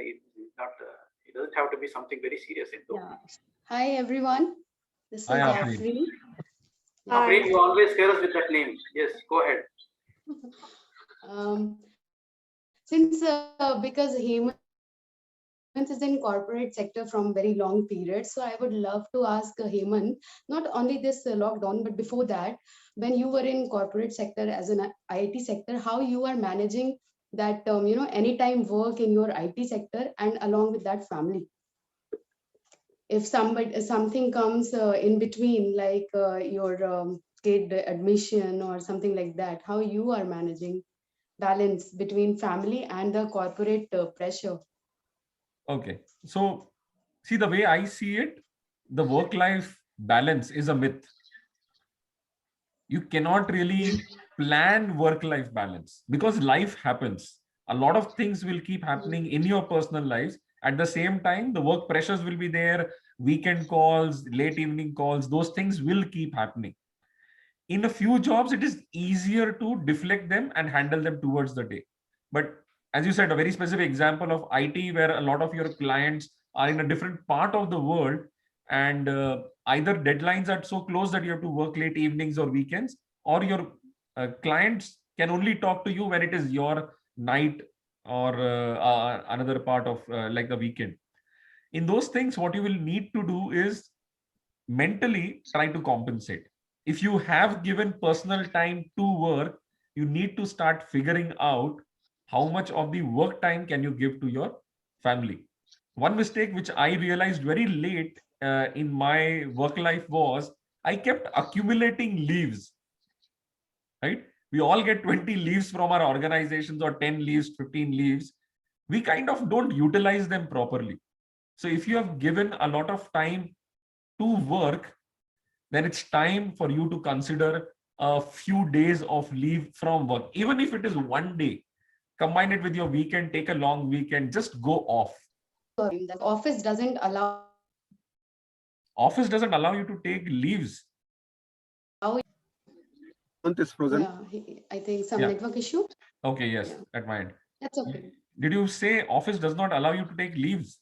it doesn't have to be something very serious. Yeah. Hi, everyone. This is Hi, Afreen. Afreen. Afreen, you always scare us with that name. Yes, go ahead. Because Hemant is in corporate sector from very long period, so I would love to ask Hemant, not only this lockdown, but before that, when you were in corporate sector as an IT sector, how you are managing that anytime work in your IT sector and along with that family. If something comes in between, like your kid admission or something like that, how you are managing balance between family and the corporate pressure? Okay. So, see, the way I see it, the work-life balance is a myth. You cannot really plan work-life balance, because life happens. A lot of things will keep happening in your personal lives. At the same time, the work pressures will be there, weekend calls, late evening calls, those things will keep happening. in a few jobs, it is easier to deflect them and handle them towards the day. But as you said, a very specific example of IT, where a lot of your clients are in a different part of the world, and either deadlines are so close that you have to work late evenings or weekends, or your clients can only talk to you when it is your night or another part of like the weekend. In those things, what you will need to do is mentally try to compensate. If you have given personal time to work, you need to start figuring out how much of the work time can you give to your family. One mistake which I realized very late in my work life was I kept accumulating leaves, right? We all get 20 leaves from our organizations, or 10 leaves, 15 leaves. We kind of don't utilize them properly. So if you have given a lot of time to work, then it's time for you to consider a few days of leave from work. Even if it is one day, combine it with your weekend, take a long weekend, just go off. The office doesn't allow. Office doesn't allow you to take leaves. Is frozen. Yeah, I think some Yeah. network issue. Okay, yes, Yeah. at my end. That's okay. Did you say office does not allow you to take leaves?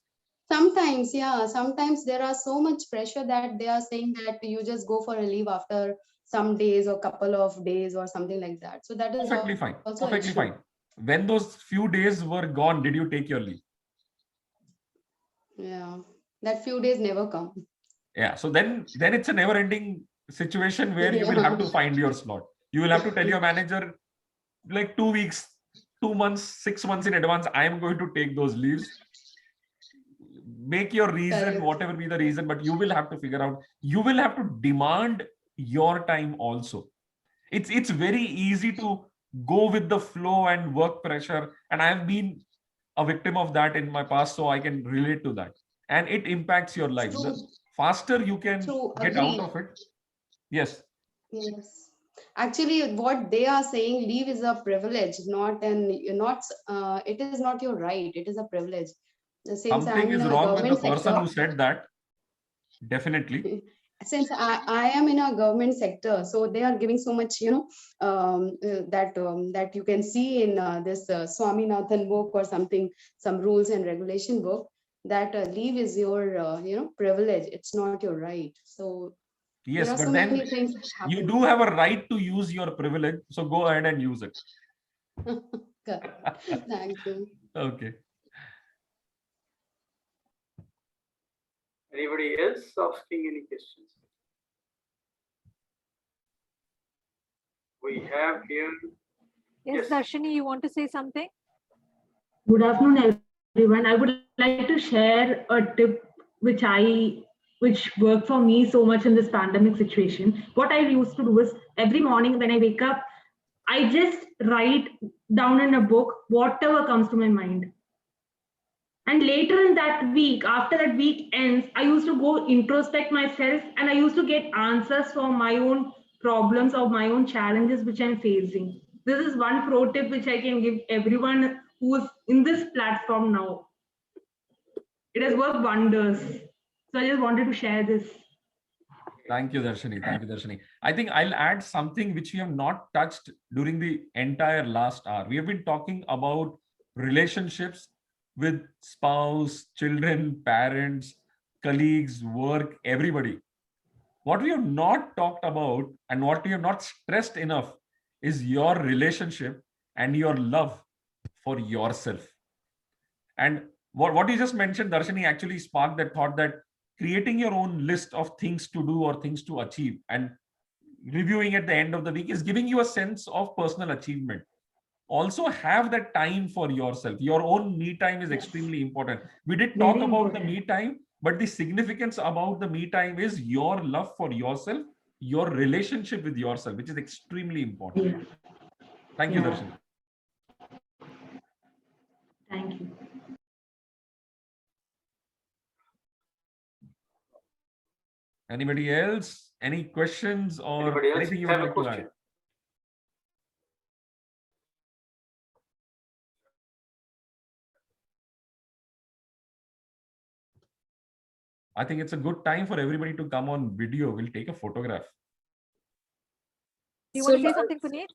Sometimes, yeah, sometimes there are so much pressure that they are saying that you just go for a leave after some days or couple of days or something like that. So that is Perfectly fine. also an Perfectly issue. fine. When those few days were gone, did you take your leave? Yeah, that few days never come. Yeah. So then it's a never-ending situation where you will Yeah. have to find your slot. You will have to tell your manager, like 2 weeks, 2 months, 6 months in advance, I am going to take those leaves. Make your reason, Correct. whatever be the reason, but you will have to figure out, you will have to demand your time also. It's very easy to go with the flow and work pressure. And I've been a victim of that in my past, so I can relate to that. And it impacts your life. The faster you can True, get out agree. of it. Yes. Yes. Actually, what they are saying, leave is a privilege, it is not your right. It is a privilege. Since Something I'm in is a wrong with the government person sector, who said that. Definitely. since I am in a government sector, so they are giving so much, that you can see in this Swaminathan book or something, some rules and regulation book, that leave is your, privilege. It's not your right. So Yes, there are but so then many things you happening. do have a right to use your privilege. So go ahead and use it. Thank you. Okay. Anybody else asking any questions? We have here. Yes, Yes. Darshini, you want to say something? Good afternoon, everyone. I would like to share a tip which worked for me so much in this pandemic situation. What I used to do is every morning when I wake up, I just write down in a book whatever comes to my mind. And later in that week, after that week ends, I used to go introspect myself and I used to get answers for my own problems or my own challenges which I'm facing. This is one pro tip which I can give everyone who's in this platform now. It has worked wonders. So I just wanted to share this. Thank you, Darshini. Thank you, Darshini. I think I'll add something which we have not touched during the entire last hour. We have been talking about relationships with spouse, children, parents, colleagues, work, everybody. What we have not talked about and what we have not stressed enough is your relationship and your love for yourself. And what you just mentioned, Darshini, actually sparked that thought that creating your own list of things to do or things to achieve and reviewing at the end of the week is giving you a sense of personal achievement. Also have that time for yourself. Your own me time is extremely important. We did talk Very about the important. me time, but the significance about the me time is your love for yourself, your relationship with yourself, which is extremely important. Yeah. Thank you, Yeah. Darshini. Thank you. Anybody else? Any questions or Anybody else anything you would have a like to question? add? I think it's a good time for everybody to come on video. We'll take a photograph. you want to say something, Puneet?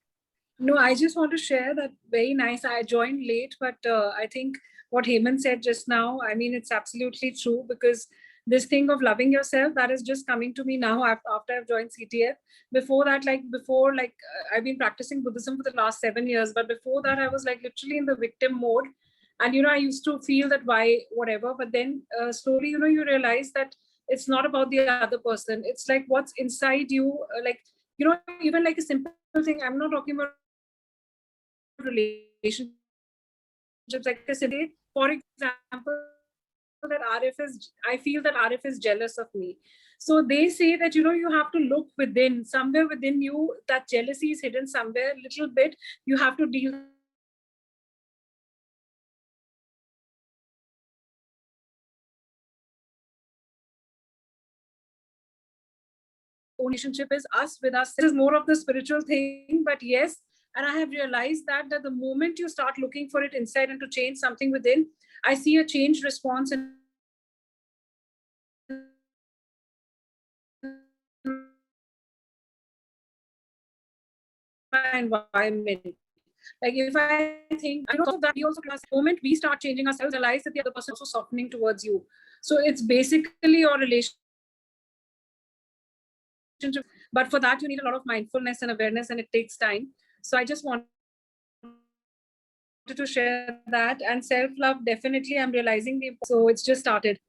No, I just want to share that very nice. I joined late, but I think what Hemant said just now, I mean, it's absolutely true, because this thing of loving yourself, that is just coming to me now after I've joined CTF. Before that, I've been practicing Buddhism for the last 7 years, but before that, I was like literally in the victim mode. And, I used to feel that why, whatever, but then slowly, you realize that it's not about the other person. It's like what's inside you, even like a simple thing. I'm not talking about relationships, like I said, for example, that I feel that Arif is jealous of me. So they say that, you have to look within, somewhere within you, that jealousy is hidden somewhere, little bit. You have to deal relationship is us with us. This is more of the spiritual thing, but yes, and I have realized that the moment you start looking for it inside and to change something within, I see a changed response in my environment. Like if I think, that we also, the moment we start changing ourselves, realize that the other person is also softening towards you. So it's basically your relationship. But for that, you need a lot of mindfulness and awareness, and it takes time. So I just wanted to share that. And self-love, definitely, I'm realizing the importance. So it's just started.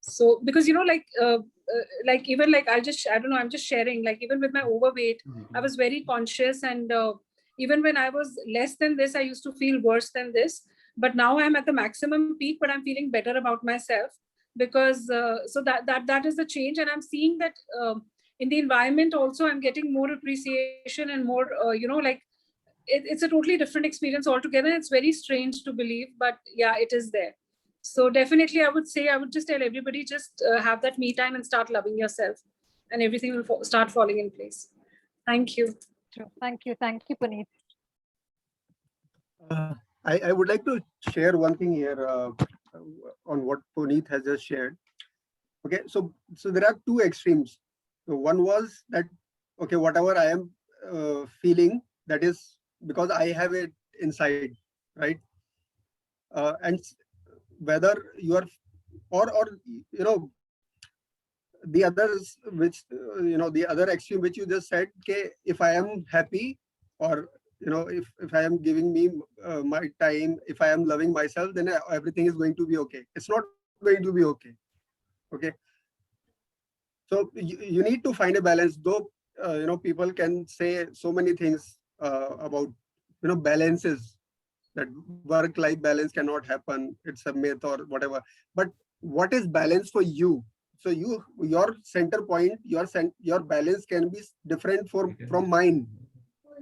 So because even like I don't know, I'm just sharing, like even with my overweight, I was very conscious, and even when I was less than this, I used to feel worse than this. But now I'm at the maximum peak, but I'm feeling better about myself, because so that is the change. And I'm seeing that in the environment also, I'm getting more appreciation and more it's a totally different experience altogether. It's very strange to believe, but yeah, it is there. So definitely, I would just tell everybody, just have that me time and start loving yourself, and everything will start falling in place. Thank you. Thank you, Puneet. I would like to share one thing here on what Puneet has just shared. Okay, so there are two extremes. So one was that, okay, whatever I am feeling, that is because I have it inside, right? And whether you are, or the others, which the other extreme which you just said, okay, if I am happy, or if I am giving me my time, if I am loving myself, then everything is going to be okay. It's not going to be okay. Okay, so you need to find a balance, though people can say so many things about balances, that work-life balance cannot happen, it's a myth or whatever. But what is balance for you? So your center point, your balance can be different from mine.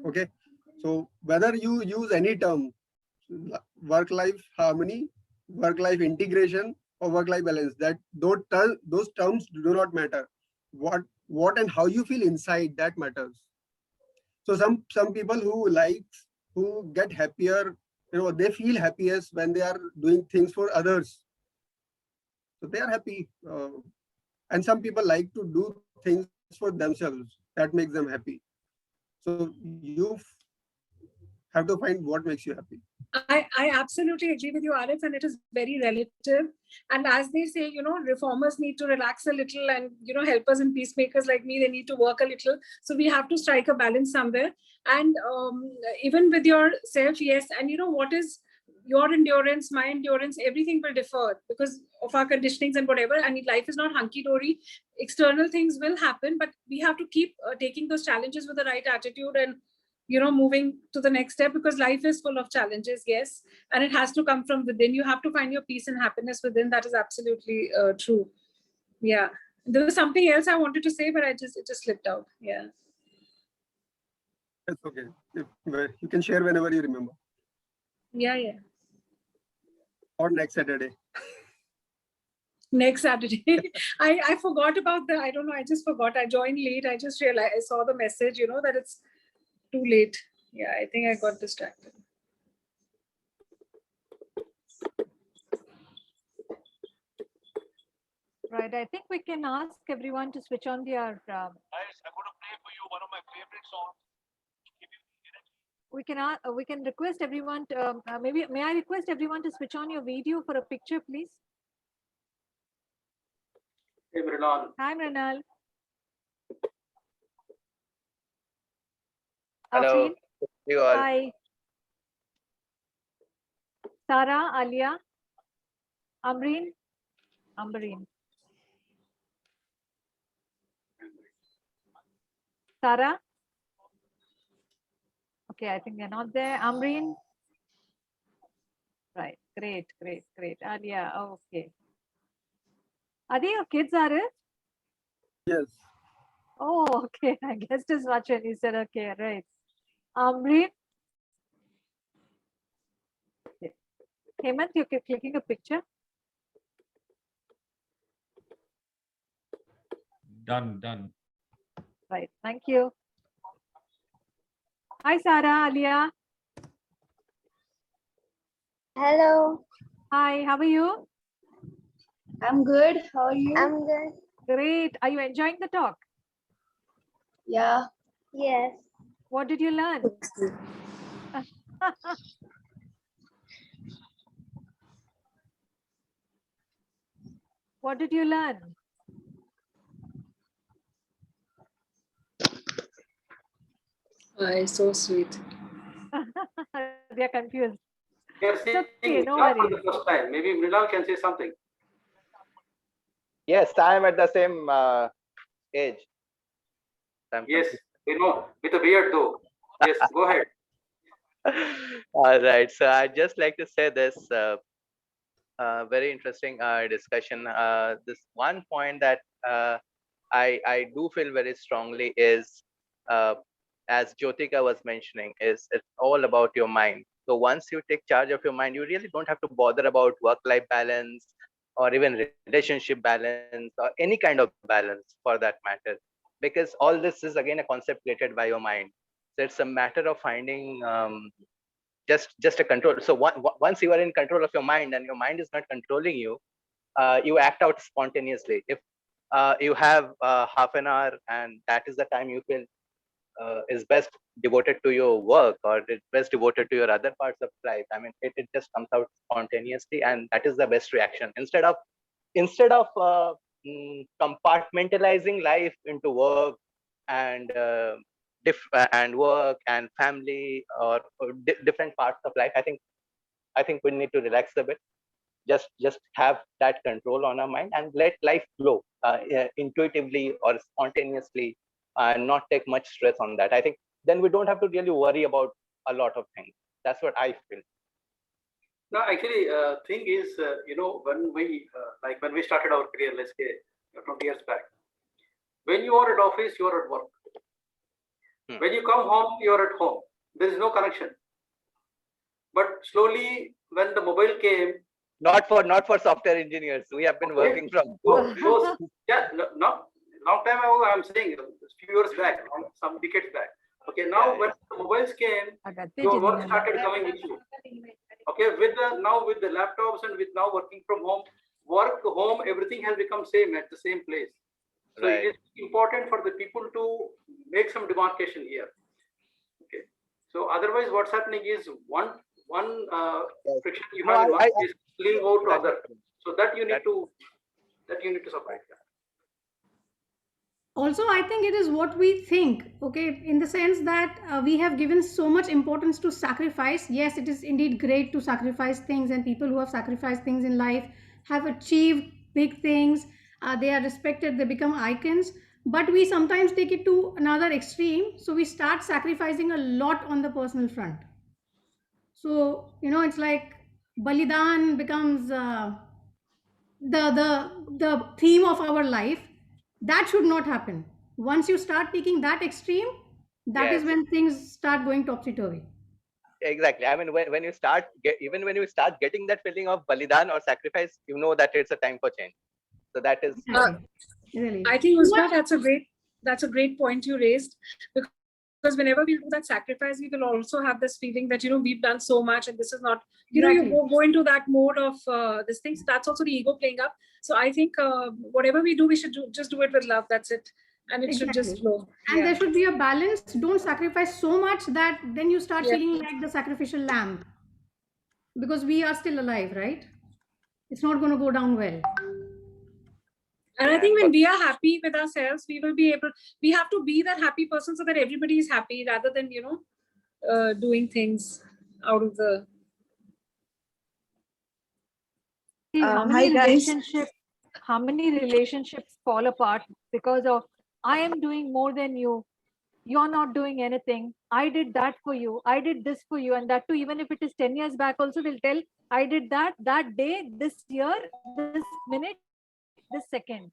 Okay, so whether you use any term, work-life harmony, work-life integration, or work-life balance, that those terms do not matter. What and how you feel inside, that matters. So some people who get happier, they feel happiest when they are doing things for others. So they are happy. And some people like to do things for themselves. That makes them happy. So you have to find what makes you happy. I absolutely agree with you, Arif, and it is very relative. And as they say, reformers need to relax a little, and helpers and peacemakers like me, they need to work a little. So we have to strike a balance somewhere. And even with yourself, yes. And what is your endurance, my endurance, everything will differ because of our conditionings and whatever. And life is not hunky-dory. External things will happen, but we have to keep taking those challenges with the right attitude and moving to the next step, because life is full of challenges, yes, and it has to come from within. You have to find your peace and happiness within. That is absolutely true. Yeah, there was something else I wanted to say, but it just slipped out. Yeah, That's okay. You can share whenever you remember. Yeah. Or next Saturday. Next Saturday. I forgot about I don't know, I just forgot. I joined late. I just realized, I saw the message, that it's too late. Yeah, I think I got distracted. Right, I think we can ask everyone to switch on their. Guys, I'm going to play for you one of my favorite songs. we can request everyone to, maybe may I request everyone to switch on your video for a picture, please? Hey, Mrinal. Hi, Mrinal. Hello. Afreen? You all. Hi. Sarah, Alia, Amreen, Ambreen. Sarah? Okay, I think they're not there. Amreen? Right, great, great, great. Alia, okay. Are they your kids, are it? Yes. Oh, okay. I guessed as much when you said okay, right. Amreen? Okay. Hemant, you're clicking a picture? Done. Right, thank you. Hi, Sarah, Alia. Hello. Hi, how are you? I'm good. How are you? I'm good. Great. Are you enjoying the talk? Yeah. Yes. What did you learn? What did you learn? So sweet. They're confused. We are It's seeing okay, no Mrinal for worries. the first time. Maybe Mrinal can say something. Yes, I am at the same age. Yes, you know, with a beard though. Yes, go ahead. All right. So I'd just like to say this very interesting discussion. This one point that I do feel very strongly is, as Jyotika was mentioning, is it's all about your mind. So once you take charge of your mind, you really don't have to bother about work-life balance or even relationship balance or any kind of balance for that matter, because all this is again a concept created by your mind. So it's a matter of finding just a control. So once you are in control of your mind and your mind is not controlling you, you act out spontaneously. If you have half an hour and that is the time you feel is best devoted to your work or it's best devoted to your other parts of life, I mean, it just comes out spontaneously, and that is the best reaction. Instead of compartmentalizing life into work and work and family or different parts of life, I think we need to relax a bit, just have that control on our mind and let life flow intuitively or spontaneously, and not take much stress on that. I think then we don't have to really worry about a lot of things. That's what I feel. No, actually, thing is, you know, when we started our career, let's say 20 years back, when you are at office, you are at work. When you come home, you are at home. There is no connection. But slowly, when the mobile came, not for software engineers, we have been working from those yeah, no, long time ago, I'm saying a few years back, some decades back. Okay, now when the mobiles came, your work started coming with you. Okay, with the laptops and with now working from home, work, home, everything has become same at the same place. So Right. it is important for the people to make some demarcation here. Okay, so otherwise, what's happening is one friction you have in one place spilling out to other. So that you need to separate. Also, I think it is what we think, okay, in the sense that we have given so much importance to sacrifice. Yes, it is indeed great to sacrifice things, and people who have sacrificed things in life have achieved big things. They are respected, they become icons. But we sometimes take it to another extreme. So we start sacrificing a lot on the personal front. So, you know, it's like Balidan becomes the theme of our life. That should not happen. Once you start taking that extreme, that is Yes. when things start going topsy-turvy. Exactly. I mean, when you start even when you start getting that feeling of balidan or sacrifice, you know that it's a time for change. So that is Really. I think Usma, that's a great point you raised, because whenever we do that sacrifice, we will also have this feeling that, you know, we've done so much and this is not, you know, you go into that mode of this thing. So that's also the ego playing up. So I think whatever we do, we should just do it with love. That's it. and it should just flow. And Yeah. there should be a balance. Don't sacrifice so much that then you start Yeah. feeling like the sacrificial lamb, because we are still alive, right? It's not going to go down well. And I think when we are happy with ourselves, we will be able, we have to be that happy person so that everybody is happy, rather than, you know, doing things out of the. See, how many relationships fall apart because of, I am doing more than you, you're not doing anything, I did that for you, I did this for you, and that too, even if it is 10 years back also, they'll tell, I did that day, this year, this minute, this second.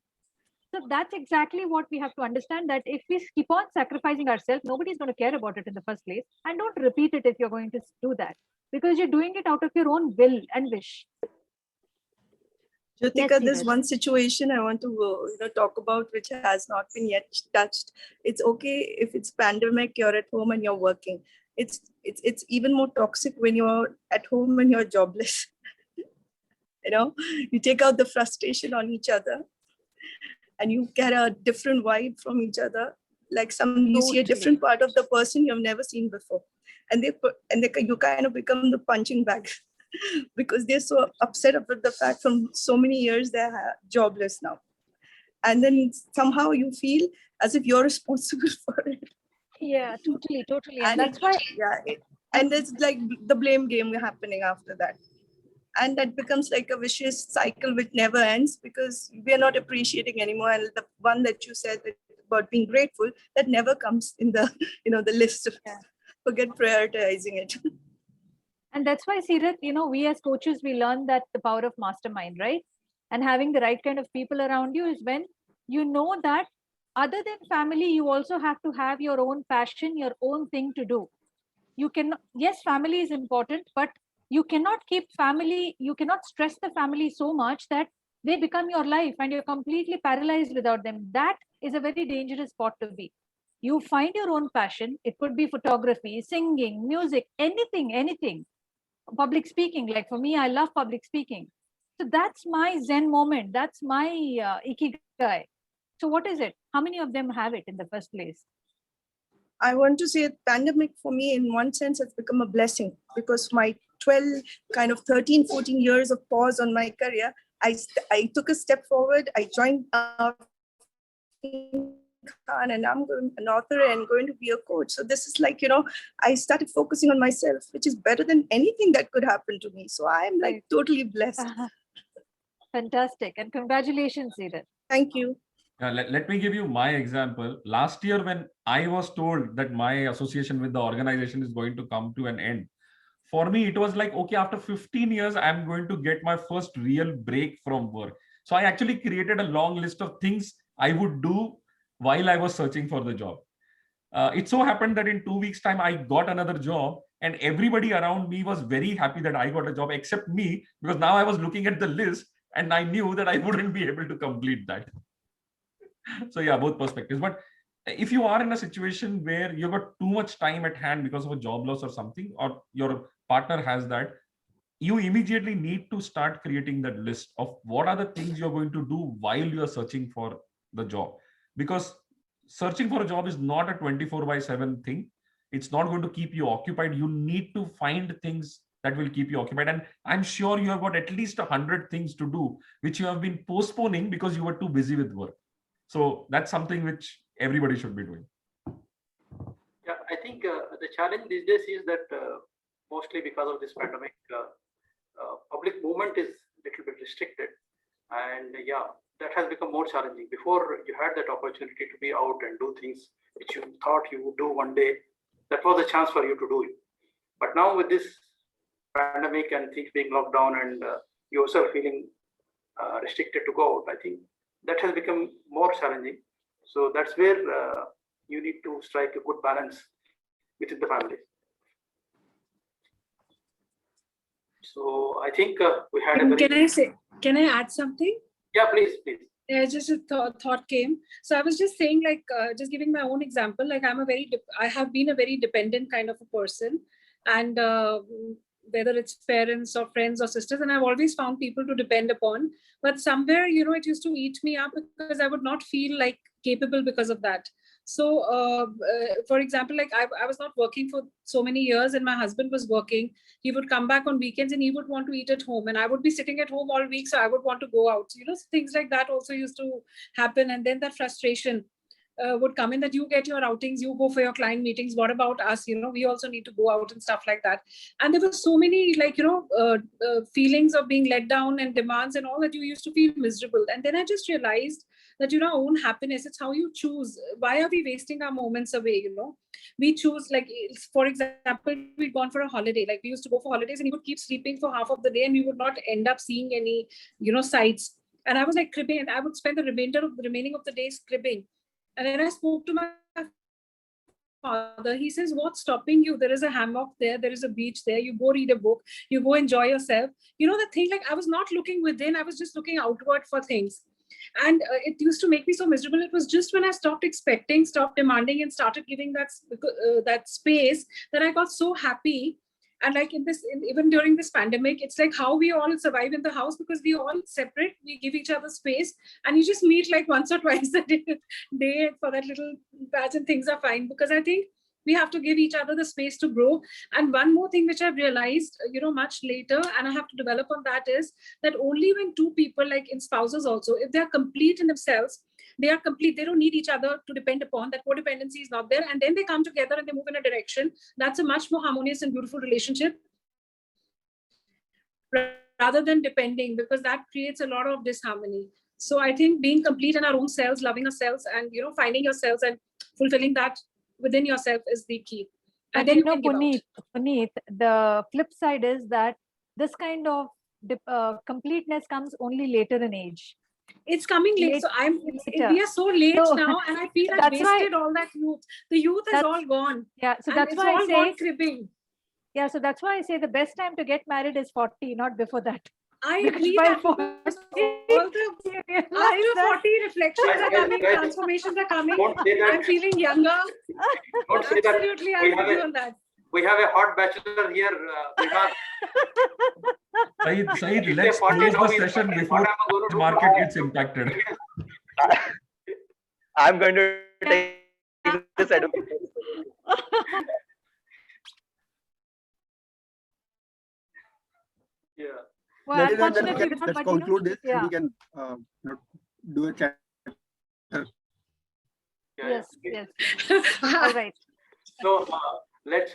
So that's exactly what we have to understand, that if we keep on sacrificing ourselves, nobody's going to care about it in the first place. And don't repeat it if you're going to do that, because you're doing it out of your own will and wish. Jyotika, Yes, there's Neeraj. one situation I want to talk about which has not been yet touched. It's okay if it's pandemic, you're at home and you're working. It's even more toxic when you're at home and you're jobless. You take out the frustration on each other, and you get a different vibe from each other. Like you see a different part of the person you've never seen before, and you kind of become the punching bag. Because they're so upset about the fact from so many years they're jobless now. And then somehow you feel as if you're responsible for it. Yeah, totally. And that's why. And it's like the blame game happening after that. And that becomes like a vicious cycle which never ends, because we are not appreciating anymore. And the one that you said about being grateful, that never comes in the, the list of, forget prioritizing it. And that's why, Seerath, we as coaches, we learn that the power of mastermind, right? And having the right kind of people around you is when you know that other than family, you also have to have your own passion, your own thing to do. You can, yes, family is important, but you cannot you cannot stress the family so much that they become your life and you're completely paralyzed without them. That is a very dangerous spot to be. You find your own passion. It could be photography, singing, music, anything. Public speaking, like for me, I love public speaking. So that's my zen moment. That's my ikigai. So what is it? How many of them have it in the first place? I want to say pandemic for me in one sense has become a blessing, because my 13, 14 years of pause on my career, I took a step forward. I joined and I'm an author and going to be a coach. So this is like, I started focusing on myself, which is better than anything that could happen to me. So I am like totally blessed. Fantastic. And congratulations, Seerath. Thank you. Let me give you my example. Last year, when I was told that my association with the organization is going to come to an end, for me, it was like, okay, after 15 years, I'm going to get my first real break from work. So I actually created a long list of things I would do while I was searching for the job. It so happened that in 2 weeks' time, I got another job, and everybody around me was very happy that I got a job, except me, because now I was looking at the list and I knew that I wouldn't be able to complete that. So yeah, both perspectives. But if you are in a situation where you've got too much time at hand because of a job loss or something, or your partner has that, you immediately need to start creating that list of what are the things you're going to do while you're searching for the job. Because searching for a job is not a 24/7 thing. It's not going to keep you occupied. You need to find things that will keep you occupied. And I'm sure you have got at least 100 things to do, which you have been postponing because you were too busy with work. So that's something which everybody should be doing. Yeah, I think the challenge these days is that mostly because of this pandemic, public movement is a little bit restricted. And yeah, that has become more challenging. Before, you had that opportunity to be out and do things which you thought you would do one day. That was a chance for you to do it. But now with this pandemic and things being locked down and you yourself feeling restricted to go out, I think that has become more challenging. So that's where you need to strike a good balance within the family. So I think we had a very... Can I add something? Yeah, please. Yeah, just a thought came. So I was just saying, like, just giving my own example, like I have been a very dependent kind of a person. And whether it's parents or friends or sisters, and I've always found people to depend upon. But somewhere, it used to eat me up because I would not feel like capable because of that. So, for example, like I was not working for so many years, and my husband was working. He would come back on weekends and he would want to eat at home, and I would be sitting at home all week, so I would want to go out. Things like that also used to happen, and then that frustration would come in that you get your outings, you go for your client meetings. What about us? We also need to go out and stuff like that. And there were so many feelings of being let down and demands and all that. You used to feel miserable, and then I just realized that our own happiness, it's how you choose. Why are we wasting our moments away? We choose, like, for example, we'd gone for a holiday. Like, we used to go for holidays and we would keep sleeping for half of the day and we would not end up seeing any sights. And I was like cribbing, and I would spend the remaining of the days cribbing. And then I spoke to my father. He says, what's stopping you? There is a hammock there. There is a beach there. You go read a book. You go enjoy yourself. The thing, like, I was not looking within. I was just looking outward for things. And it used to make me so miserable. It was just when I stopped expecting, stopped demanding, and started giving that space, that I got so happy. And like even during this pandemic, it's like how we all survive in the house, because we all separate, we give each other space, and you just meet like once or twice a day for that little patch, and things are fine. Because I think we have to give each other the space to grow. And one more thing which I've realized, much later, and I have to develop on that, is that only when two people, like in spouses also, if they're complete in themselves, they are complete, they don't need each other to depend upon, that codependency is not there, and then they come together and they move in a direction, that's a much more harmonious and beautiful relationship, rather than depending, because that creates a lot of disharmony. So I think being complete in our own selves, loving ourselves, and finding yourselves and fulfilling that within yourself is the key. And then Puneet, the flip side is that this kind of completeness comes only later in age. It's coming late. So we are so late now, and I feel I've wasted all that youth. The youth is all gone. Yeah, so that's why I say cribbing. Yeah, so that's why I say the best time to get married is 40, not before that. I agree that all after 40 reflections are coming, transformations are coming. I'm feeling younger. Don't say that. Absolutely, I agree on that. We have a hot bachelor here. Saeed, let's close the session before the market gets impacted. I'm going to take this advice. Yeah. Well, unfortunately, let's conclude this, and we can do a chat. Yes. All right. So let's.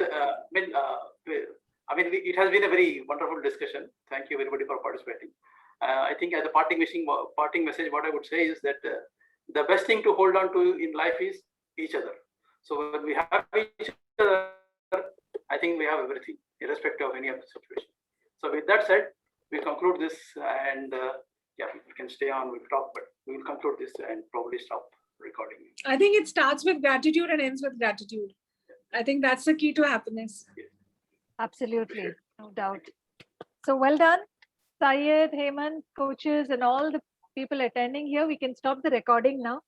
It has been a very wonderful discussion. Thank you everybody for participating. I think as a parting message, what I would say is that the best thing to hold on to in life is each other. So when we have each other, I think we have everything, irrespective of any of the situation. So with that said, we conclude this, and we can stay on, we'll talk, but we will conclude this and probably stop recording. I think it starts with gratitude and ends with gratitude. I think that's the key to happiness. Absolutely, no doubt. So well done, Syed, Hemant, coaches, and all the people attending here. We can stop the recording now.